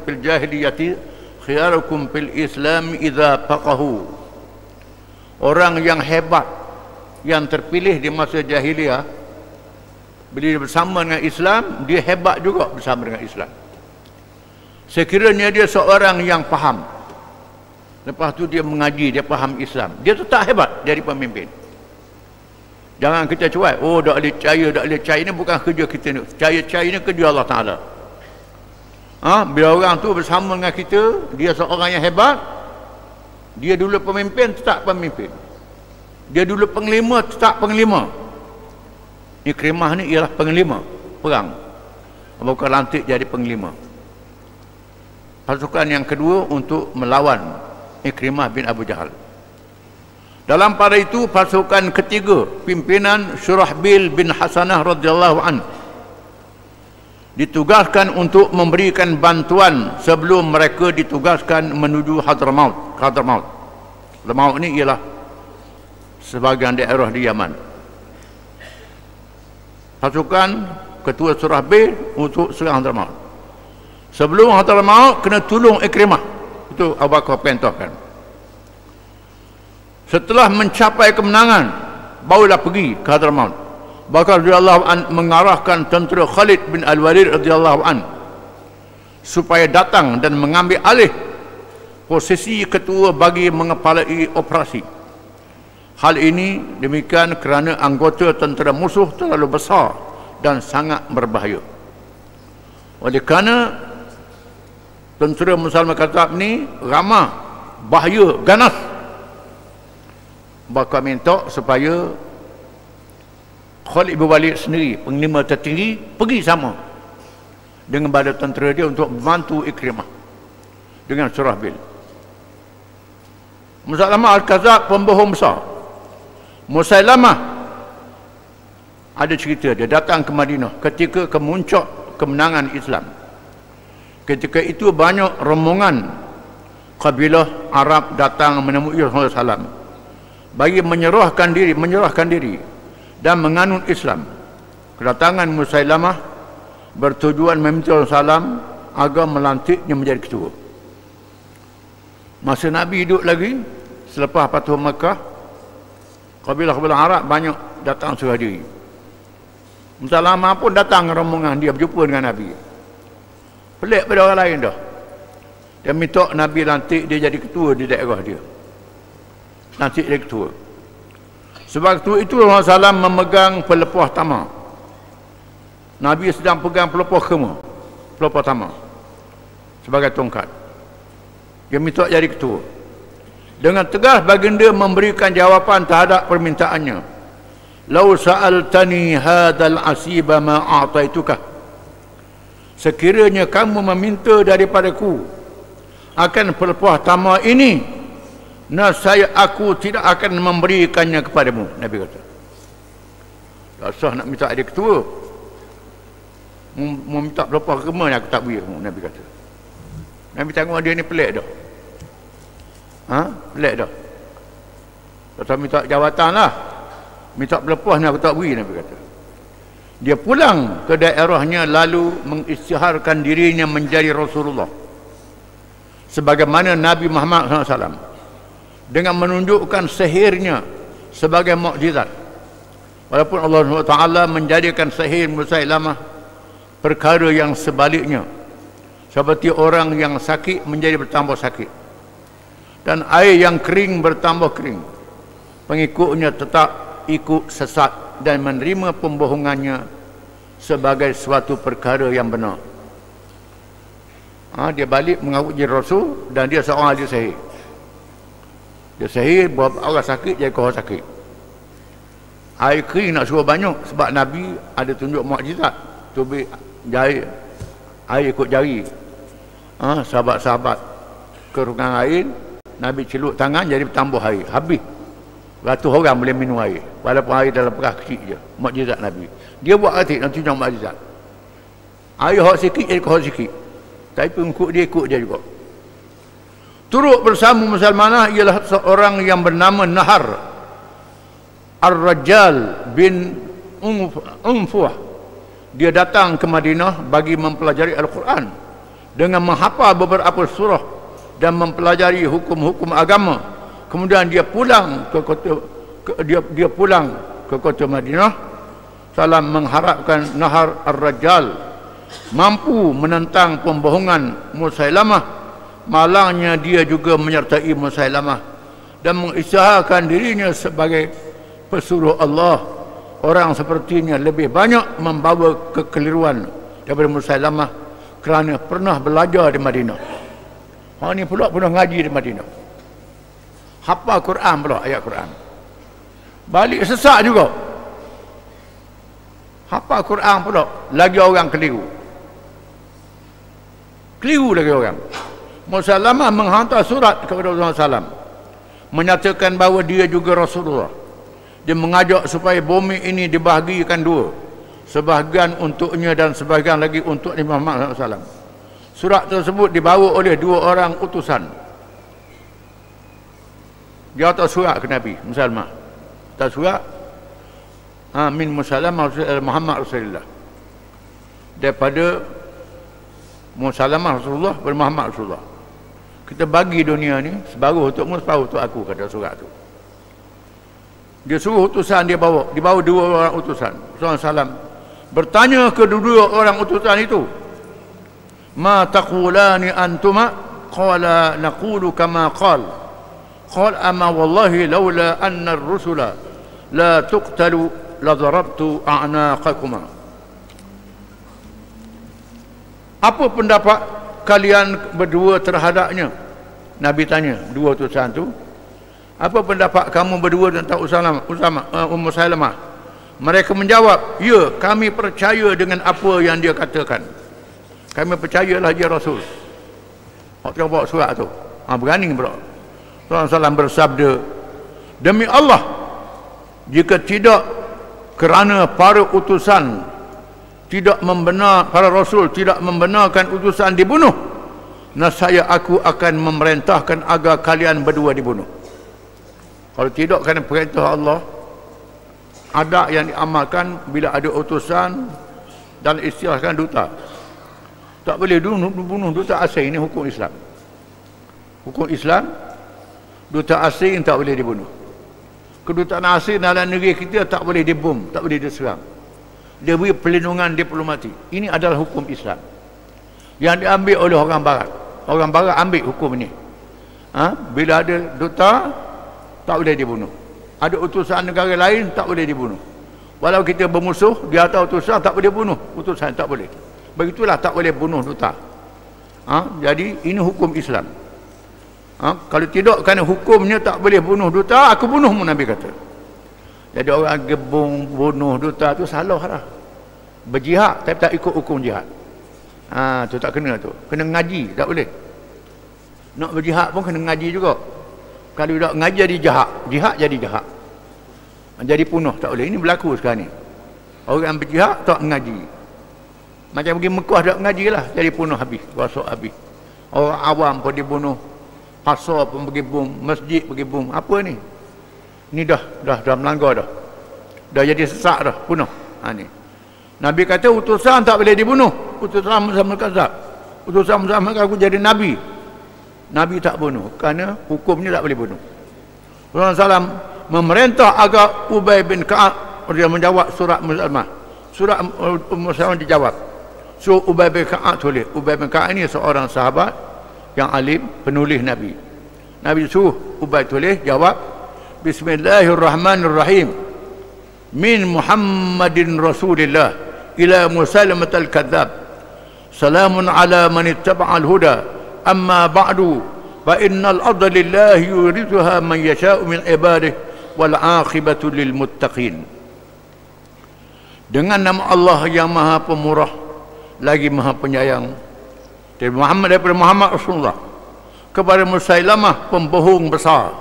fil jahiliyati khiyarukum fil Islam idza faqahu. Orang yang hebat, yang terpilih di masa jahiliyah, bila bersama dengan Islam, dia hebat juga bersama dengan Islam. Sekiranya dia seorang yang faham, lepas tu dia mengaji, dia faham Islam, dia tetap hebat jadi pemimpin. Jangan kita cuai, tak boleh percaya, tak boleh percaya. Ini bukan kerja kita ni. Percaya ni kerja Allah Ta'ala. Bila orang tu bersama dengan kita, dia seorang yang hebat, dia dulu pemimpin, tetap pemimpin. Dia dulu penglima, tetap penglima. Ikrimah ni ialah penglima perang, bukan lantik jadi penglima. Pasukan yang kedua untuk melawan Ikrimah bin Abu Jahal. Dalam pada itu pasukan ketiga pimpinan Syurahbil bin Hasanah radhiyallahu anhu ditugaskan untuk memberikan bantuan sebelum mereka ditugaskan menuju Hadramaut. Hadramaut ni ialah sebahagian daerah di Yaman. Pasukan ketua Syurahbil untuk serang Hadramaut. Sebelum Hadramaut kena tolong Ikrimah. Itu Abu Bakar perintahkan. Setelah mencapai kemenangan, barulah pergi ke Hadramaut. Bakar radhiyallahu an mengarahkan tentera Khalid bin Al-Walid radhiyallahu an supaya datang dan mengambil alih posisi ketua bagi mengepalai operasi. Hal ini demikian kerana anggota tentera musuh terlalu besar dan sangat berbahaya. Oleh kerana tentera Musailamah Kadzab ni ramah, bahaya, ganas, bakal minta supaya Khalid bin Walid sendiri, panglima tertinggi, pergi sama dengan bala tentera dia untuk membantu Ikrimah dengan Syurahbil. Musailamah Al-Kadzab pembohong besar. Musailamah ada cerita, dia datang ke Madinah ketika kemuncak kemenangan Islam. Ketika itu banyak rombongan kabilah Arab datang menemui Rasulullah SAW bagi menyerahkan diri dan menganut Islam. Kedatangan Musailamah bertujuan meminta Rasulullah SAW agar melantiknya menjadi ketua. Masa Nabi hidup lagi, selepas Fathu Makkah, kabilah-kabilah Arab banyak datang serah diri. Musalamah pun datang rombongan dia berjumpa dengan Nabi. Pelik pada orang lain dah. Dia minta Nabi lantik dia jadi ketua di daerah dia. Lantik dia ketua. Sebab ketua itu Rasulullah SAW memegang pelepah tama. Nabi sedang pegang pelepah kema, pelepah tama sebagai tongkat. Dia minta jadi ketua. Dengan tegas baginda memberikan jawapan terhadap permintaannya. Lau sa'altani hadzal asiba ma a'taituka. Sekiranya kamu meminta daripadaku akan pelepah tama ini, aku tidak akan memberikannya kepadamu. Nabi kata. Tak usah nak minta dia ketua. Minta pelepah kema aku tak beri kamu, Nabi kata. Nabi tengok dia ni pelik dah. Pelik dah. Tak minta jawatan lah. Minta pelepah ni aku tak beri, Nabi kata. Dia pulang ke daerahnya lalu mengisytiharkan dirinya menjadi Rasulullah sebagaimana Nabi Muhammad SAW, dengan menunjukkan sihirnya sebagai mukjizat. Walaupun Allah SWT menjadikan sihir Musailamah perkara yang sebaliknya, seperti orang yang sakit menjadi bertambah sakit dan air yang kering bertambah kering. Pengikutnya tetap ikut sesat dan menerima pembohongannya sebagai suatu perkara yang benar. Dia balik mengaku jadi Rasul dan dia seorang ahli sihir. Dia sihir buat orang sakit jadi orang sakit. Air kering nak suruh banyak sebab Nabi ada tunjuk mukjizat. Tubik jari, air ikut jari. Sahabat-sahabat kerungan air, Nabi celuk tangan jadi bertambah air. Habis. Ratus orang boleh minum air. Walaupun air dalam perah kecil je. Mukjizat Nabi. Dia buat hati nak tunjuk mukjizat. Air hak sikit jadi hak sikit. Tapi pengikut dia ikut dia juga. Turut bersama Musailamah ialah seorang yang bernama Nahar Ar-Rajjal bin Unfuh. Dia datang ke Madinah bagi mempelajari Al-Quran dengan menghafal beberapa surah dan mempelajari hukum-hukum agama. Kemudian dia pulang ke kota Madinah. Salam mengharapkan Nahar Ar-Rajjal mampu menentang pembohongan Musailamah. Malangnya dia juga menyertai Musailamah dan mengisytiharkan dirinya sebagai pesuruh Allah. Orang sepertinya lebih banyak membawa kekeliruan daripada Musailamah kerana pernah belajar di Madinah. Ni pula pernah ngaji di Madinah. Hafal Quran pula, ayat Quran. Balik sesat juga. Hafal Quran pula, lagi orang keliru. Keliru lagi orang. Musailamah menghantar surat kepada Rasulullah SAW menyatakan bahawa dia juga Rasulullah. Dia mengajak supaya bumi ini dibahagikan dua, sebahagian untuknya dan sebahagian lagi untuk Nabi Muhammad SAW. Surat tersebut dibawa oleh dua orang utusan. Dia hantar surat ke Nabi Musailamah. Hantar surat min Musailamah Muhammad Rasulullah, daripada Musailamah Rasulullah kepada Muhammad Rasulullah. Kita bagi dunia ni separuh untukmu, separuh untuk aku, kata surat tu. Dia suruh utusan dia bawa. Dibawa dua orang utusan. Rasulullah SAW bertanya ke dua orang utusan itu, ma taqulani antuma? Qala naqulu kama qala. Qala amma wallahi laula anna ar-rusula la tuqtalu la darabtu a'naqakuma. Apa pendapat kalian berdua terhadapnya? Nabi tanya dua utusan tu, apa pendapat kamu berdua tentang Musailamah? Mereka menjawab, ya, kami percaya dengan apa yang dia katakan. Kami percayalah dia Rasul. Waktu bawa surat tu, berani pula. Rasulullah SAW bersabda, demi Allah, jika tidak kerana para utusan tidak para Rasul tidak membenarkan utusan dibunuh, nescaya aku akan memerintahkan agar kalian berdua dibunuh. Kalau tidak kerana perintah Allah, ada yang diamalkan bila ada utusan dan istilahkan duta. Tak boleh bunuh duta asing. Ini hukum Islam. Hukum Islam, duta asing tak boleh dibunuh. Kedutaan asing dalam negeri kita tak boleh dibom, tak boleh diserang. dia beri perlindungan diplomatik. Ini adalah hukum Islam yang diambil oleh orang barat. Orang barat ambil hukum ini. Bila ada duta, tak boleh dibunuh. Ada utusan negara lain, tak boleh dibunuh. Walau kita bermusuh, di atas utusan tak boleh bunuh. Utusan tak boleh. Begitulah tak boleh bunuh duta. Jadi ini hukum Islam. Kalau tidak, kerana hukumnya tak boleh bunuh duta, aku bunuhmu, Nabi kata. Jadi orang gebung bunuh duta tu salah lah. Berjihad tapi tak ikut hukum jihad. Tu tak kena tu. Kena ngaji, tak boleh. Nak berjihad pun kena ngaji juga. Kalau tak ngaji jadi jahat, jihad jadi jahat. Jadi punuh tak boleh. Ini berlaku sekarang ni. Orang berjihad tak ngaji. Macam pergi Mekah tak ngaji lah, jadi punuh habis, rosak habis. Orang awam pun dibunuh. Pasar pun pergi bom, masjid pergi bom. Apa ni? Ni dah melanggar dah. Dah jadi sesak dah, bunuh. Ni. Nabi kata utusan tak boleh dibunuh. Utusan Muhammad Kazab. Utusan Muhammad aku jadi nabi. Nabi tak bunuh kerana hukumnya tak boleh bunuh. Rasulullah SAW memerintah agar Ubay bin Ka'ab dia menjawab surat Muslimah. Surat Muslimah dijawab. So Ubay bin Ka'ab tulis. Ubay bin Ka'ab ini seorang sahabat yang alim, penulis Nabi. Nabi suruh Ubay tulis, jawab Bismillahirrahmanirrahim. Min Muhammadin Rasulillah ila Musailamah al-Kadzab. Salamun ala man ittaba'al huda. Amma ba'du fa innal arda lillahi yurithuha man yasha'u min ibadihi wal 'aqibatu lil muttaqin. Dengan nama Allah yang Maha Pemurah lagi Maha Penyayang. Dari Muhammad, daripada Muhammad Rasulullah kepada Musailamah pembohong besar,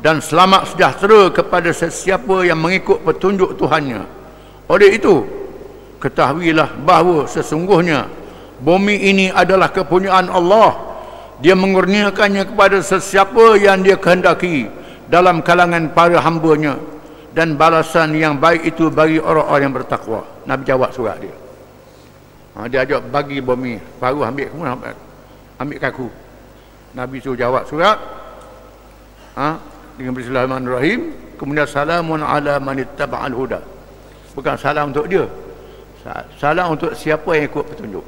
dan selamat sejahtera kepada sesiapa yang mengikut petunjuk Tuhannya. Oleh itu, ketahuilah bahawa sesungguhnya bumi ini adalah kepunyaan Allah. Dia mengurniakannya kepada sesiapa yang dia kehendaki dalam kalangan para hamba-Nya, dan balasan yang baik itu bagi orang-orang yang bertakwa. Nabi jawab surat dia. Dia ajak bagi bumi, baru ambil kaku. Nabi suruh jawab surat dengan Bismillahirrahmanirrahim. Kemudian salamun ala man ittaba'al huda. Bukan salam untuk dia, salam untuk siapa yang ikut petunjuk.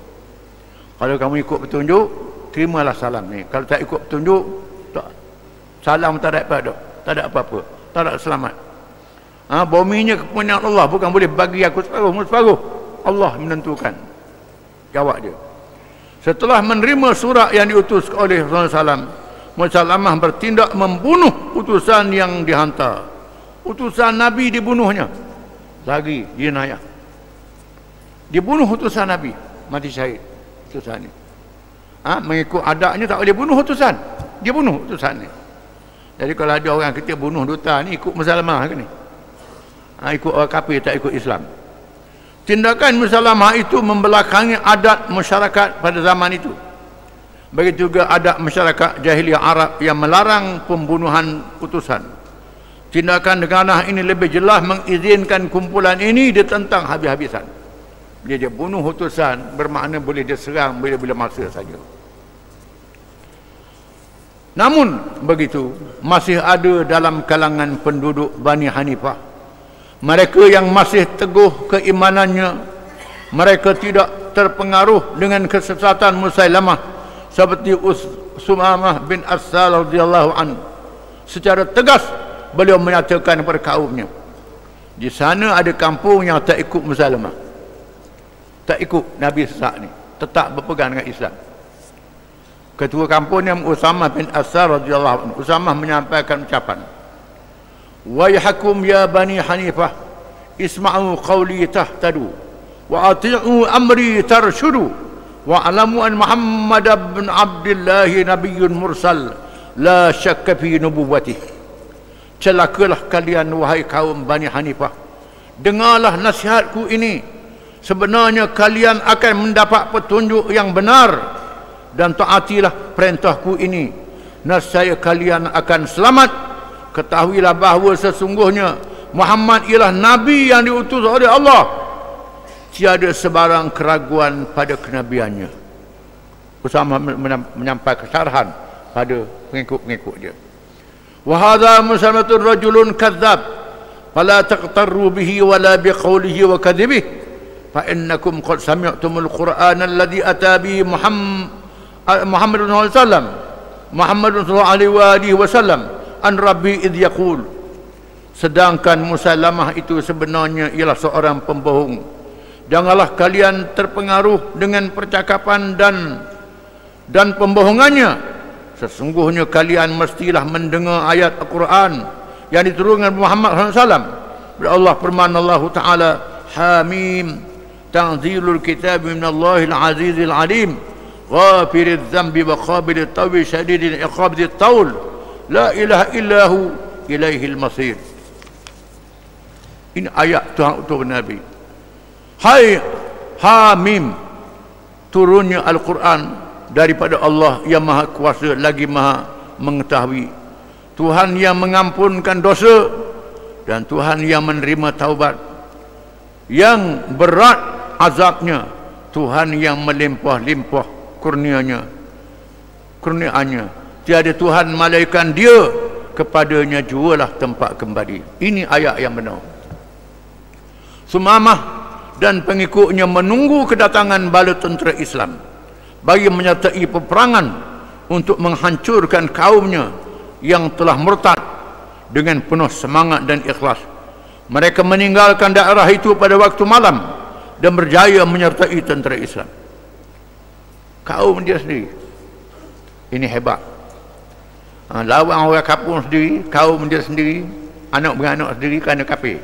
Kalau kamu ikut petunjuk, terimalah salam ni. Kalau tak ikut petunjuk, tak, salam tak ada apa-apa, tak ada selamat. Buminya kepunyaan Allah, bukan boleh bagi aku separuh. Allah menentukan. Jawab dia. Setelah menerima surat yang diutus oleh Rasulullah SAW, Musailamah bertindak membunuh utusan yang dihantar. Utusan Nabi dibunuhnya. Lagi jenayah. Dibunuh utusan Nabi, mati syahid utusan ni. Mengikut adabnya tak boleh bunuh utusan. Dia bunuh utusan ni. Jadi kalau ada orang kita bunuh duta ni, ikut Musailamah ke ni? Ikut orang kafir, tak ikut Islam. Tindakan Musailamah itu membelakangi adat masyarakat pada zaman itu. Begitu juga adat masyarakat jahiliyah Arab yang melarang pembunuhan utusan. Tindakan ganah ini lebih jelas mengizinkan kumpulan ini ditentang habis-habisan. Dia bunuh utusan, bermakna boleh dia serang bila-bila masa saja. Namun begitu, masih ada dalam kalangan penduduk Bani Hanifah mereka yang masih teguh keimanannya. Mereka tidak terpengaruh dengan kesesatan Musailamah, seperti Sumamah bin Assal radhiyallahu anhu. Secara tegas beliau menyatakan kepada kaumnya, di sana ada kampung yang tak ikut Musailamah, tak ikut Nabi sesak ni, tetap berpegang dengan Islam. Ketua kampung yang Usamah bin Assal radhiyallahu anhu, Usamah menyampaikan ucapan, wayhakum ya Bani Hanifah, isma'u qawli tahtadu wa ati'u amri tarshudu wa'alamu an Muhammad bin Abdullah nabiyyun mursal la syakka fi nubuwwatih. Celakalah kalian wahai kaum Bani Hanifah, dengarlah nasihatku ini. Sebenarnya kalian akan mendapat petunjuk yang benar, dan taatilah perintahku ini, nescaya kalian akan selamat. Ketahuilah bahawa sesungguhnya Muhammad ialah Nabi yang diutus oleh Allah. Tiada sebarang keraguan pada kenabiannya. Usamah menyampaikan syarahan pada pengikut-pengikut dia. Wa hadza musalamatun rajulun kadzdzab fala taqtarru bihi wala biqaulihi wa kadhibihi fa innakum qad sami'tumul qur'ana alladhi ata bi Muhammadun sallallahu alaihi wasallam Muhammadun sallallahu alaihi wasallam an rabbi idh yaqul. Sedangkan Musailamah itu sebenarnya ialah seorang pembohong. Janganlah kalian terpengaruh dengan percakapan dan pembohongannya. Sesungguhnya kalian mestilah mendengar ayat Al-Quran yang diturunkan Muhammad SAW. Allah firman Allah Ta'ala, Hamim, tanzilul kitab minallahil azizil alim, ghafiriz zambi wa qabilit tawbi syadidil iqabidit taul, la ilaha illahu ilaihil masir. Ini ayat Tuhan untuk Nabi. Hai Hamim, turunnya Al-Quran daripada Allah yang maha kuasa lagi maha mengetahui. Tuhan yang mengampunkan dosa dan Tuhan yang menerima taubat. Yang berat azabnya, Tuhan yang melimpah-limpah kurnianya. Tiada Tuhan malaikat dia, kepadanya jualah tempat kembali. Ini ayat yang benar. Sumamah dan pengikutnya menunggu kedatangan bala tentera Islam bagi menyertai peperangan untuk menghancurkan kaumnya yang telah murtad. Dengan penuh semangat dan ikhlas, mereka meninggalkan daerah itu pada waktu malam dan berjaya menyertai tentera Islam. Kaum dia sendiri ini hebat. Lawan orang kampung sendiri, kaum dia sendiri, anak beranak sendiri kerana kafir.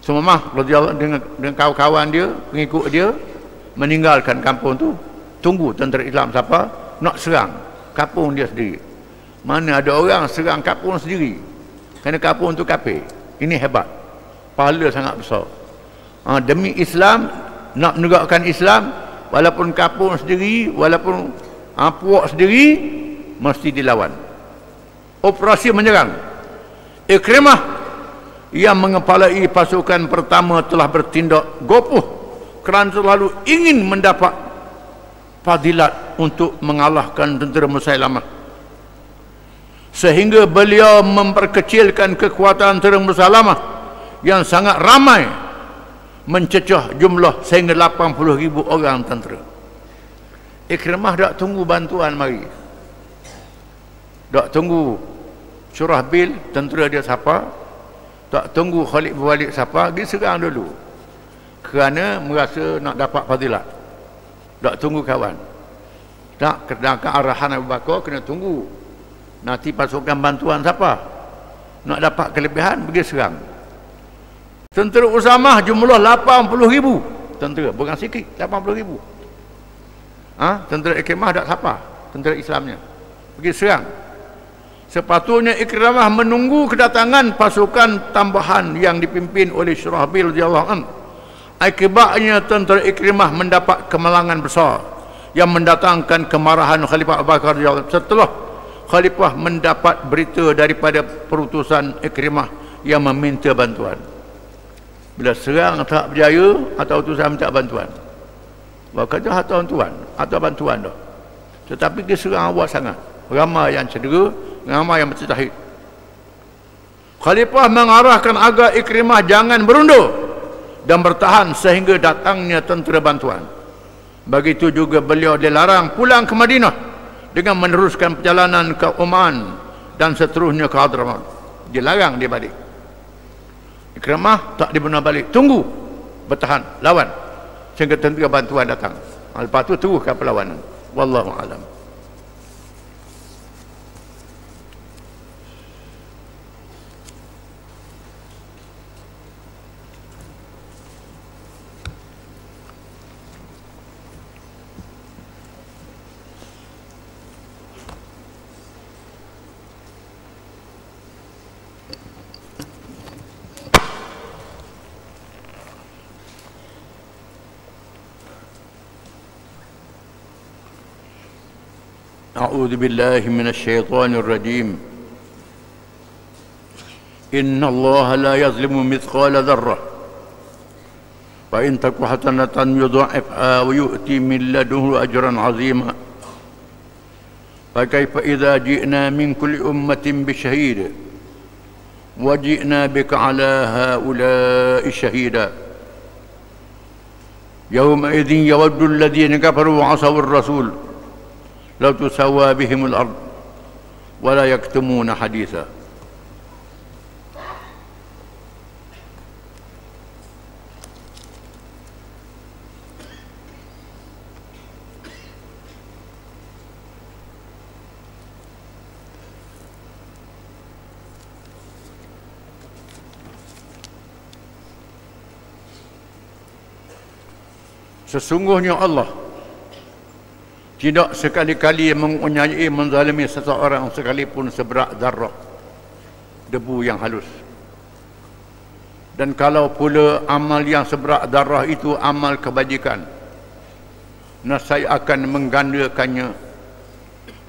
Sumamah radhiyallahu dengan kawan-kawan dia, pengikut dia, meninggalkan kampung tu, tunggu tentera Islam siapa nak serang kampung dia sendiri. Mana ada orang serang kampung sendiri kerana kampung tu kafir. Ini hebat, pahala sangat besar. Demi Islam, nak menegakkan Islam, walaupun kampung sendiri, walaupun puak sendiri, mesti dilawan. Operasi menyerang. Ikrimah yang mengepalai pasukan pertama telah bertindak gopoh kerana selalu ingin mendapat fadilat untuk mengalahkan tentera Musailamah, sehingga beliau memperkecilkan kekuatan tentera Musailamah yang sangat ramai, mencecah jumlah sehingga 80,000 orang tentera. Ikrimah tak tunggu bantuan mari, tak tunggu Syurahbil tentera dia siapa, tak tunggu Khalid bin Walid siapa, dia serang dulu kerana merasa nak dapat fadilat. Tak tunggu kawan, tak kedangkan arahan Abu Bakar, kena tunggu nanti pasukan bantuan siapa nak dapat kelebihan, pergi serang. Tentera Usamah jumlah 80,000 tentera, bukan sikit, 80,000. Tentera Ikrimah tak siapa, tentera Islamnya pergi serang. Sepatutnya Ikrimah menunggu kedatangan pasukan tambahan yang dipimpin oleh Syurahbil radhiyallahu anhu. Akibatnya tentera Ikrimah mendapat kemenangan besar yang mendatangkan kemarahan Khalifah Abu Bakar radhiyallahu anhu. Setelah Khalifah mendapat berita daripada perutusan Ikrimah yang meminta bantuan. Bila serang tak berjaya atau utusan minta bantuan, kata atau bantuan dah. Tetapi dia serang awal sangat, ramai yang cedera, ramai yang bertahid. Khalifah mengarahkan agar Ikrimah jangan berundur dan bertahan sehingga datangnya tentera bantuan. Begitu juga beliau dilarang pulang ke Madinah dengan meneruskan perjalanan ke Oman dan seterusnya ke Hadramaut. Dilarang dia balik. Ikrimah tak dibenar balik, tunggu, bertahan, lawan sehingga tentera bantuan datang. Lepas tu teruskan perlawanan. Wallahu a'lam. أعوذ بالله من الشيطان الرجيم إن الله لا يظلم مثقال ذرة فإن تك حسنة يضاعفها ويؤتي من لدنه أجرا عظيما فكيف إذا جئنا من كل أمة بشهيد وجئنا بك على هؤلاء شهيدا Yawma'idhin yawaddu alladhina kafaru wa 'asaw ar-rasul law tusawwa bihim al-ard wa la yaktumuna haditha. Sesungguhnya Allah tidak sekali-kali menganiayai menzalimi seseorang sekalipun seberat darah debu yang halus. Dan kalau pula amal yang seberat darah itu amal kebajikan, nescaya akan menggandakannya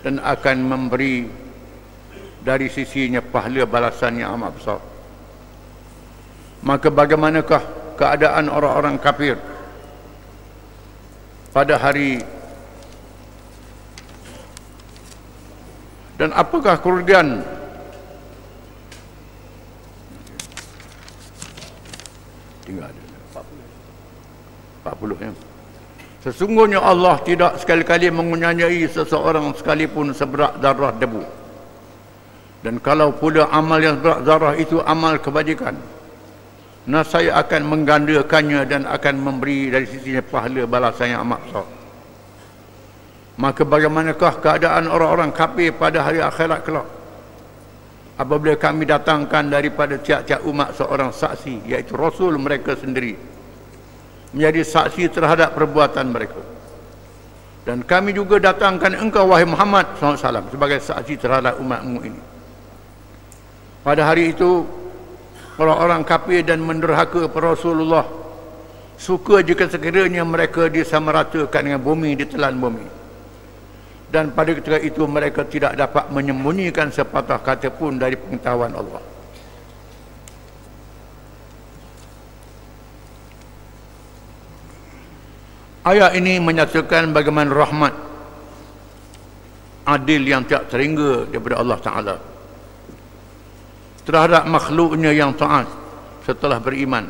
dan akan memberi dari sisinya pahala balasan yang amat besar. Maka bagaimanakah keadaan orang-orang kafir pada hari, dan apakah kerugian tinggal 40 ya. Sesungguhnya Allah tidak sekali-kali menganiayai seseorang sekalipun seberat darah debu. Dan kalau pula amal yang seberat darah itu amal kebajikan, nescaya akan menggandakannya dan akan memberi dari sisinya pahala balasan yang amat besar. Maka bagaimanakah keadaan orang-orang kafir pada hari akhirat kelak apabila kami datangkan daripada tiap-tiap umat seorang saksi, iaitu Rasul mereka sendiri, menjadi saksi terhadap perbuatan mereka. Dan kami juga datangkan engkau wahai Muhammad SAW sebagai saksi terhadap umatmu ini. Pada hari itu orang-orang kafir dan menderhaka Rasulullah suka jika sekiranya mereka disamaratakan dengan bumi, ditelan bumi. Dan pada ketika itu mereka tidak dapat menyembunyikan sepatah kata pun dari pengetahuan Allah. Ayat ini menyatakan bagaimana rahmat adil yang tak terhingga daripada Allah Ta'ala terhadap makhluknya yang taat setelah beriman.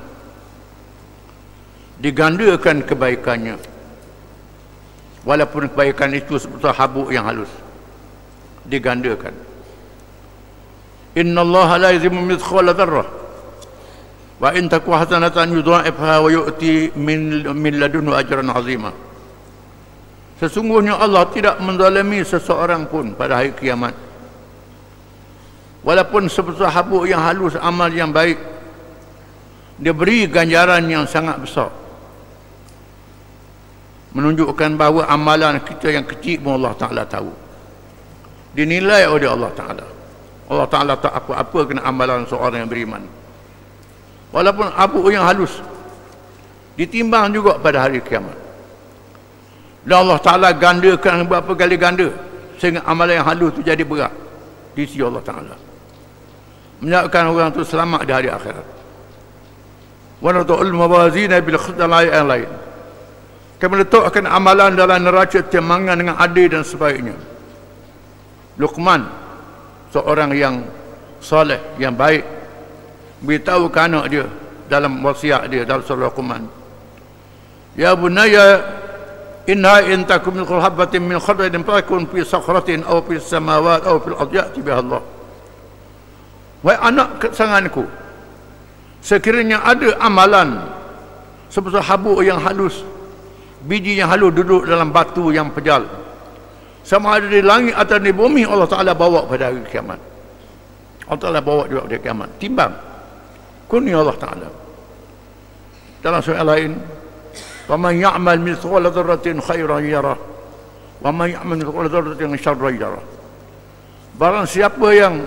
Digandakan kebaikannya, walaupun kebaikan itu seperti habuk yang halus, digandakan. Inna Allah la yuzlimu mithqala dzarrah wa in taku hasanatan yudha'ifha wa yu'ti min ladunhu ajran 'azima. Sesungguhnya Allah tidak menzalimi seseorang pun pada hari kiamat, walaupun sebesar habuk yang halus amal yang baik, dia beri ganjaran yang sangat besar. Menunjukkan bahawa amalan kita yang kecil pun Allah Ta'ala tahu, dinilai oleh Allah Ta'ala. Allah Ta'ala tak apa-apa kena amalan seorang yang beriman, walaupun habuk yang halus, ditimbang juga pada hari kiamat. Dan Allah Ta'ala gandakan berapa kali ganda sehingga amalan yang halus itu jadi berat di sisi Allah Ta'ala, menyebabkan orang itu selamat di hari akhirat. Wa nadul mawazina bil qist yang lain. Kami letakkan amalan dalam neraca timbangan dengan adil dan sebaiknya. Luqman, seorang yang soleh, yang baik, beritahu ke anak dia dalam wasiat dia dalam surah Luqman, ya bunayya inna in takum min habatin min khardalin fakun fi sakhratin aw fi samawati aw fil ardi ya'ti biha Allah. Wahai anak kesayanganku, sekiranya ada amalan sebesar habuk yang halus, biji yang halus duduk dalam batu yang pejal, sama ada di langit atau di bumi, Allah Ta'ala bawa pada hari kiamat. Allah Ta'ala bawa juga pada kiamat, timbang kurni Allah Ta'ala. Dalam surah lain, wa man ya'mal mithqala dzarratin khairan yarah wa man ya'mal mithqala dzarratin syarran yarah. Barang siapa yang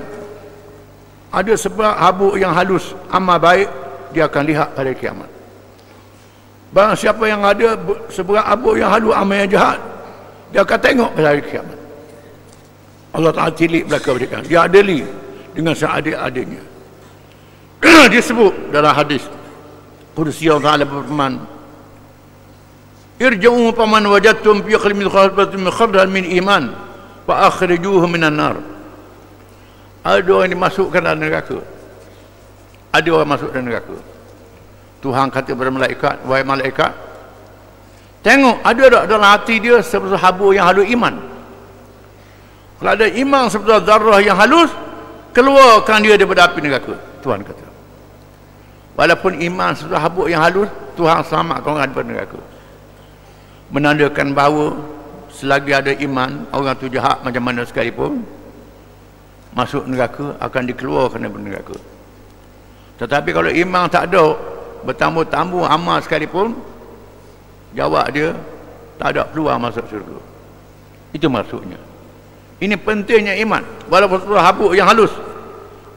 ada sebab habuk yang halus amal baik, dia akan lihat pada kiamat. Barang siapa yang ada seberat habuk yang halus amal yang jahat, dia akan tengok pada hari kiamat. Allah Ta'ala tilik belakang mereka, dia adili dengan seadil-adilnya. Disebut dalam hadis Qudsi Allah Ta'ala berfirman, irja'u faman wajadtum fi qalbi khabatin min khardal min iman fa akhrijuhu minan nar. Ada orang dimasukkan dalam neraka, ada orang masuk dalam neraka. Tuhan kata kepada malaikat, wahai malaikat, Tengok ada tak dalam hati dia sebesar habuk yang halus iman. Kalau ada iman sebesar zarrah yang halus, keluarkan dia daripada api neraka. Tuhan kata. Walaupun iman sebesar habuk yang halus, Tuhan selamatkan orang daripada neraka. Menandakan bahawa selagi ada iman, orang tu jahat macam mana sekalipun, masuk neraka akan dikeluarkan daripada neraka. Tetapi kalau iman tak ada, bertambah-tambah amal sekalipun, jawab dia tak ada peluang masuk syurga. Itu maksudnya. Ini pentingnya iman. Walaupun habuk yang halus,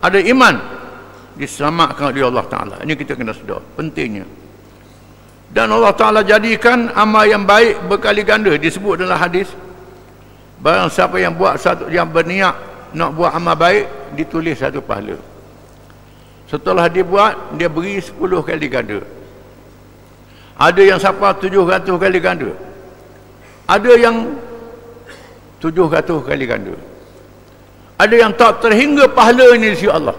ada iman, diselamatkan oleh Allah Ta'ala. Ini kita kena sedar pentingnya. Dan Allah Ta'ala jadikan amal yang baik berkali ganda. Disebut dalam hadis, barang siapa yang buat satu, yang berniat nak buat amal baik, ditulis satu pahala. Setelah dia buat, dia beri 10 kali ganda. Ada yang sampai 700 kali ganda. Ada yang 700 kali ganda. Ada yang tak terhingga pahala ini di sisi Allah.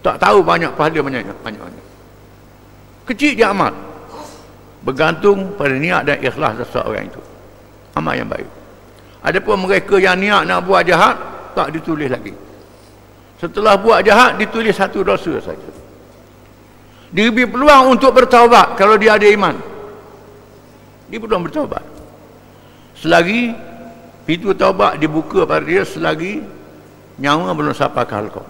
Tak tahu banyak pahala banyak. Kecil je amal. Bergantung pada niat dan ikhlas seseorang itu. Amal yang baik. Adapun mereka yang niat nak buat jahat, tak ditulis lagi. Setelah buat jahat, ditulis satu dosa saja. Diberi peluang untuk bertaubat kalau dia ada iman. Dia peluang bertaubat. Selagi pintu taubat dibuka pada dia, selagi nyawa belum sampai ke halqah.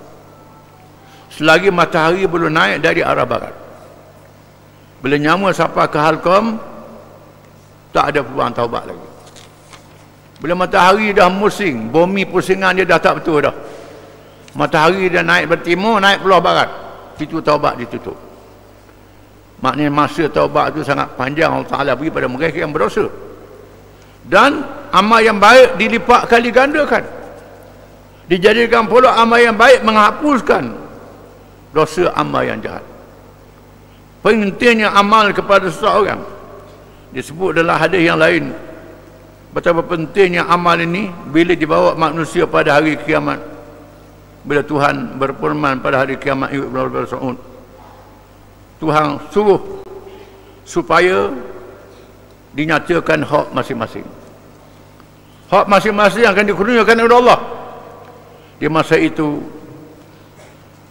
Selagi matahari belum naik dari arah barat. Bila nyawa sampai ke halqah, tak ada peluang taubat lagi. Bila matahari dah musing, bumi pusingan dia dah tak betul dah. Matahari dah naik bertimur, naik belah barat, pintu taubat ditutup. Maknanya masa taubat itu sangat panjang. Allah Ta'ala beri pada mereka yang berdosa. Dan amal yang baik dilipat kali gandakan. Dijadikan pula amal yang baik menghapuskan dosa amal yang jahat. Pentingnya amal kepada seseorang. Disebut dalam hadis yang lain, betapa pentingnya amal ini bila dibawa manusia pada hari kiamat. Bila Tuhan berfirman pada hari kiamat, Tuhan suruh supaya dinyatakan hak masing-masing. Hak masing-masing akan dikurniakan oleh Allah. Di masa itu,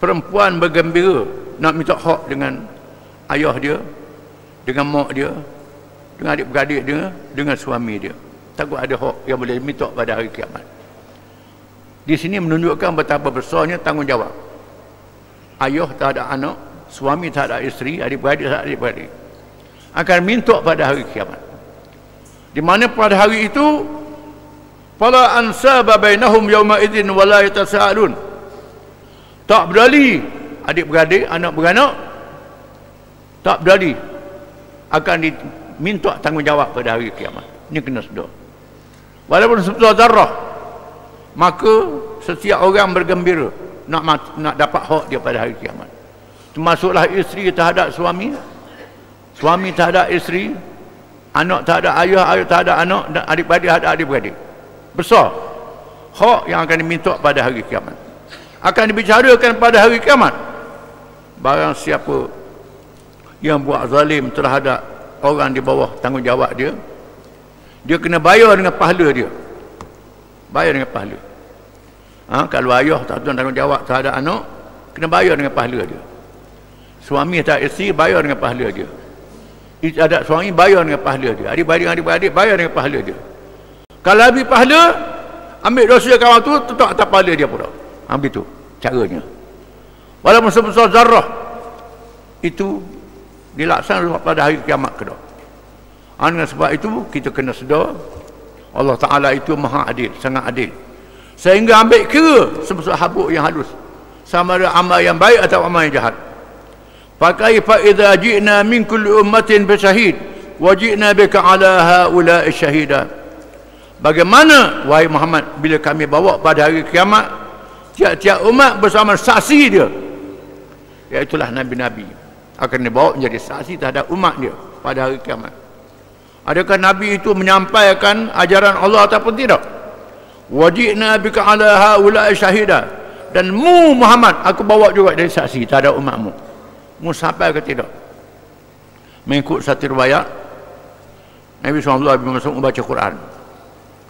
perempuan bergembira nak minta hak dengan ayah dia, dengan mak dia, dengan adik-beradik dia, dengan suami dia. Takut ada hak yang boleh minta pada hari kiamat. Di sini menunjukkan betapa besarnya tanggungjawab. Ayah tak ada anak, suami tak ada isteri, adik-beradik tak ada adik-beradik, akan minta pada hari kiamat. Di mana pada hari itu, fala ansaba bainahum yawma idzin wa la yatasaalun. Tak berdali adik-beradik, anak beranak, tak berdali akan diminta tanggungjawab pada hari kiamat. Ini kena sedar. Walaupun sebesar zarrah, maka setiap orang bergembira nak dapat hak dia pada hari kiamat. Termasuklah isteri terhadap suami, suami terhadap isteri, anak terhadap ayah, ayah terhadap anak, dan adik-beradik terhadap adik-beradik. Besar hak yang akan diminta pada hari kiamat. Akan dibicarakan pada hari kiamat. Barang siapa yang buat zalim terhadap orang di bawah tanggungjawab dia, dia kena bayar dengan pahala dia. Bayar dengan pahala. Kalau ayah tak tanggungjawab terhadap anak, kena bayar dengan pahala dia. Suami tak isteri, bayar dengan pahala dia. Ada suami, bayar dengan pahala dia. Adik-beradik bayar dengan pahala dia. Kalau habis pahala, ambil dosa kawan tu, tetap atas pahala dia pula. Begitu caranya. Walaupun sebesar zarrah, itu dilaksanakan pada hari kiamat kedua. Dengan sebab itu kita kena sedar Allah Ta'ala itu maha adil, sangat adil, sehingga ambil kira sebesar habuk yang halus, sama ada amal yang baik atau amal yang jahat. Fakaifa idza ji'na min kulli ummatin bisyahid wa ji'na bika ala haula'i syahida. Bagaimana wahai Muhammad bila kami bawa pada hari kiamat tiap-tiap umat bersama saksi dia, iaitulah nabi-nabi akan dibawa menjadi saksi terhadap umat dia pada hari kiamat. Adakah nabi itu menyampaikan ajaran Allah ataupun tidak? Wajibna bika ala haula'i syahida. Dan mu Muhammad, aku bawa juga dari saksi terhadap umatmu. Mu sampai ke tidak? Mengikut satu riwayat, Nabi SAW bin Mas'ud membaca Quran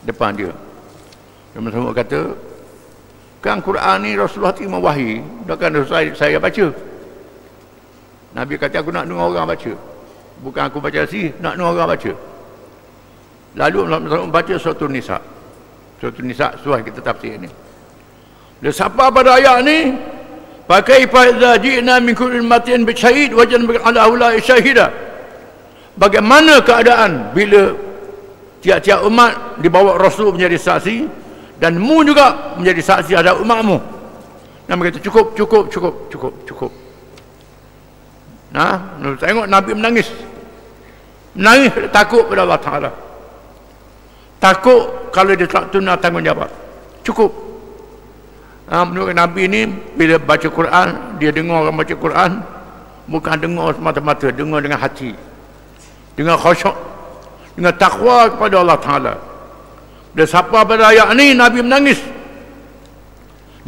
depan dia. Nabi SAW kata, kan Quran ni Rasulullah terima wahyi, takkan saya baca. Nabi kata, aku nak dengar orang baca, bukan aku baca sih, nak dengar orang baca. Lalu Nabi SAW membaca surah Nisa. Surah Nisa, surah kita tafsir ni. Dia siapa pada ayat ni, pakai idza ji'na min kulli ummatin bi syahid wa janna ala ulai syahida. Bagaimana keadaan bila tiap-tiap umat dibawa Rasul menjadi saksi dan mu juga menjadi saksi ada umatmu. Nabi kata cukup. Nah, tengok Nabi menangis takut pada Allah Ta'ala, takut kalau dia tak tunai tanggungjawab. Cukup. Menurut Nabi ni bila baca Quran, dia dengar orang baca Quran, bukan dengar semata-mata, dengar dengan hati, dengan khusyuk, dengan takwa kepada Allah Ta'ala. Dia siapa pada ayat ni Nabi menangis.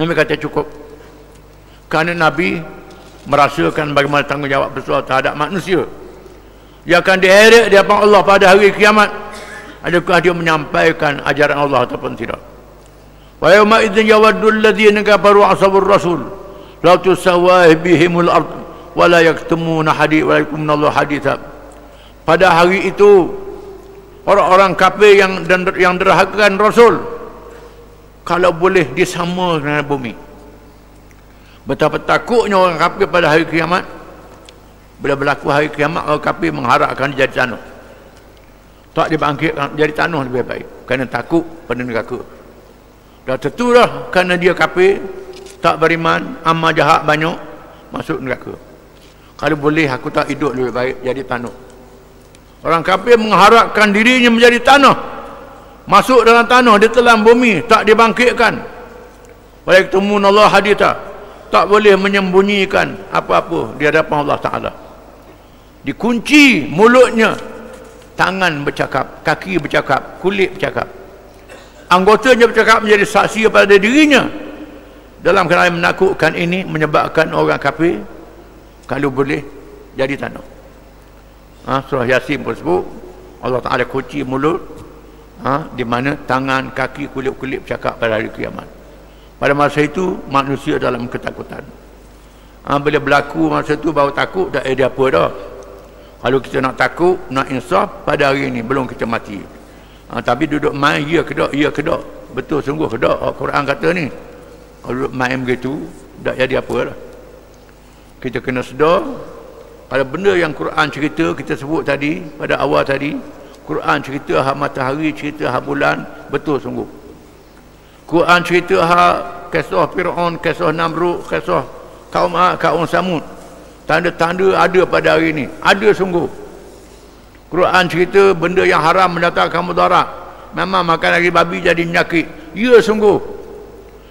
Nabi kata cukup, kerana Nabi merasakan bagaimana tanggungjawab besar terhadap manusia. Dia akan diheret di hadapan Allah pada hari kiamat. Adakah dia menyampaikan ajaran Allah ataupun tidak? Wa yawma idzin yawaddu alladhina kafaru ashabur rasul la tusawwa bihimul ard wa la yaktumuna hadith wa yakumuna Allah haditha. Pada hari itu orang-orang kafir yang derhakakan Rasul, kalau boleh disama dengan bumi. Betapa takutnya orang kafir pada hari kiamat. Bila berlaku hari kiamat, orang kafir mengharapkan jadi tanah, tak dibangkitkan jadi tanah lebih baik, kerana takut pada neraka. Dah tentulah kerana dia kafir, tak beriman, amal jahat banyak, masuk neraka. Kalau boleh aku tak hidup lebih baik jadi tanah. Orang kafir mengharapkan dirinya menjadi tanah, masuk dalam tanah, ditelan bumi, tak dibangkitkan. Walaiktumun Allah haditha, tak boleh menyembunyikan apa-apa di hadapan Allah Ta'ala. Dikunci mulutnya, tangan bercakap, kaki bercakap, kulit bercakap, anggotanya bercakap menjadi saksi pada dirinya. Dalam keadaan menakutkan ini menyebabkan orang kafir kalau boleh jadi tanah. Surah Yasin pun sebut Allah Ta'ala kunci mulut, di mana tangan, kaki, kulit-kulit bercakap pada hari kiamat. Pada masa itu manusia dalam ketakutan. Bila berlaku masa itu baru takut, tak ada apa dah. Kalau kita nak takut, nak insaf, pada hari ini belum kita mati. Tapi duduk main, ya ke tak, betul sungguh ke tak Al-Quran kata ni. Kalau duduk main begitu, tak jadi apa dah. Kita kena sedar, kalau benda yang Quran cerita, kita sebut tadi pada awal tadi, Quran cerita hak matahari, cerita hak bulan, betul sungguh. Quran cerita hak kisah Fir'aun, kisah Namrud, kisah kaum Ad, kaum Samud, tanda-tanda ada pada hari ini, ada sungguh. Quran cerita benda yang haram mendatangkan mudarat, memang makan daging babi jadi penyakit, ya sungguh.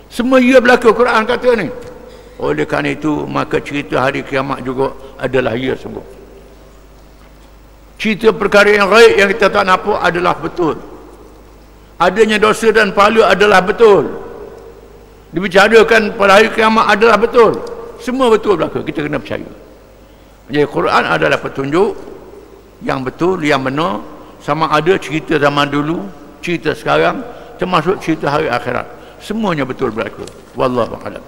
Semua ya berlaku Quran kata ni. Oleh kerana itu maka cerita hari kiamat juga adalah ya sungguh. Cerita perkara yang gaib yang kita tak nampak adalah betul. Adanya dosa dan pahala adalah betul. Dibicarakan pada hari kiamat adalah betul. Semua betul berlaku, kita kena percaya. Jadi Quran adalah petunjuk yang betul, yang benar, sama ada cerita zaman dulu, cerita sekarang, termasuk cerita hari akhirat. Semuanya betul berlaku. Wallahu a'lam.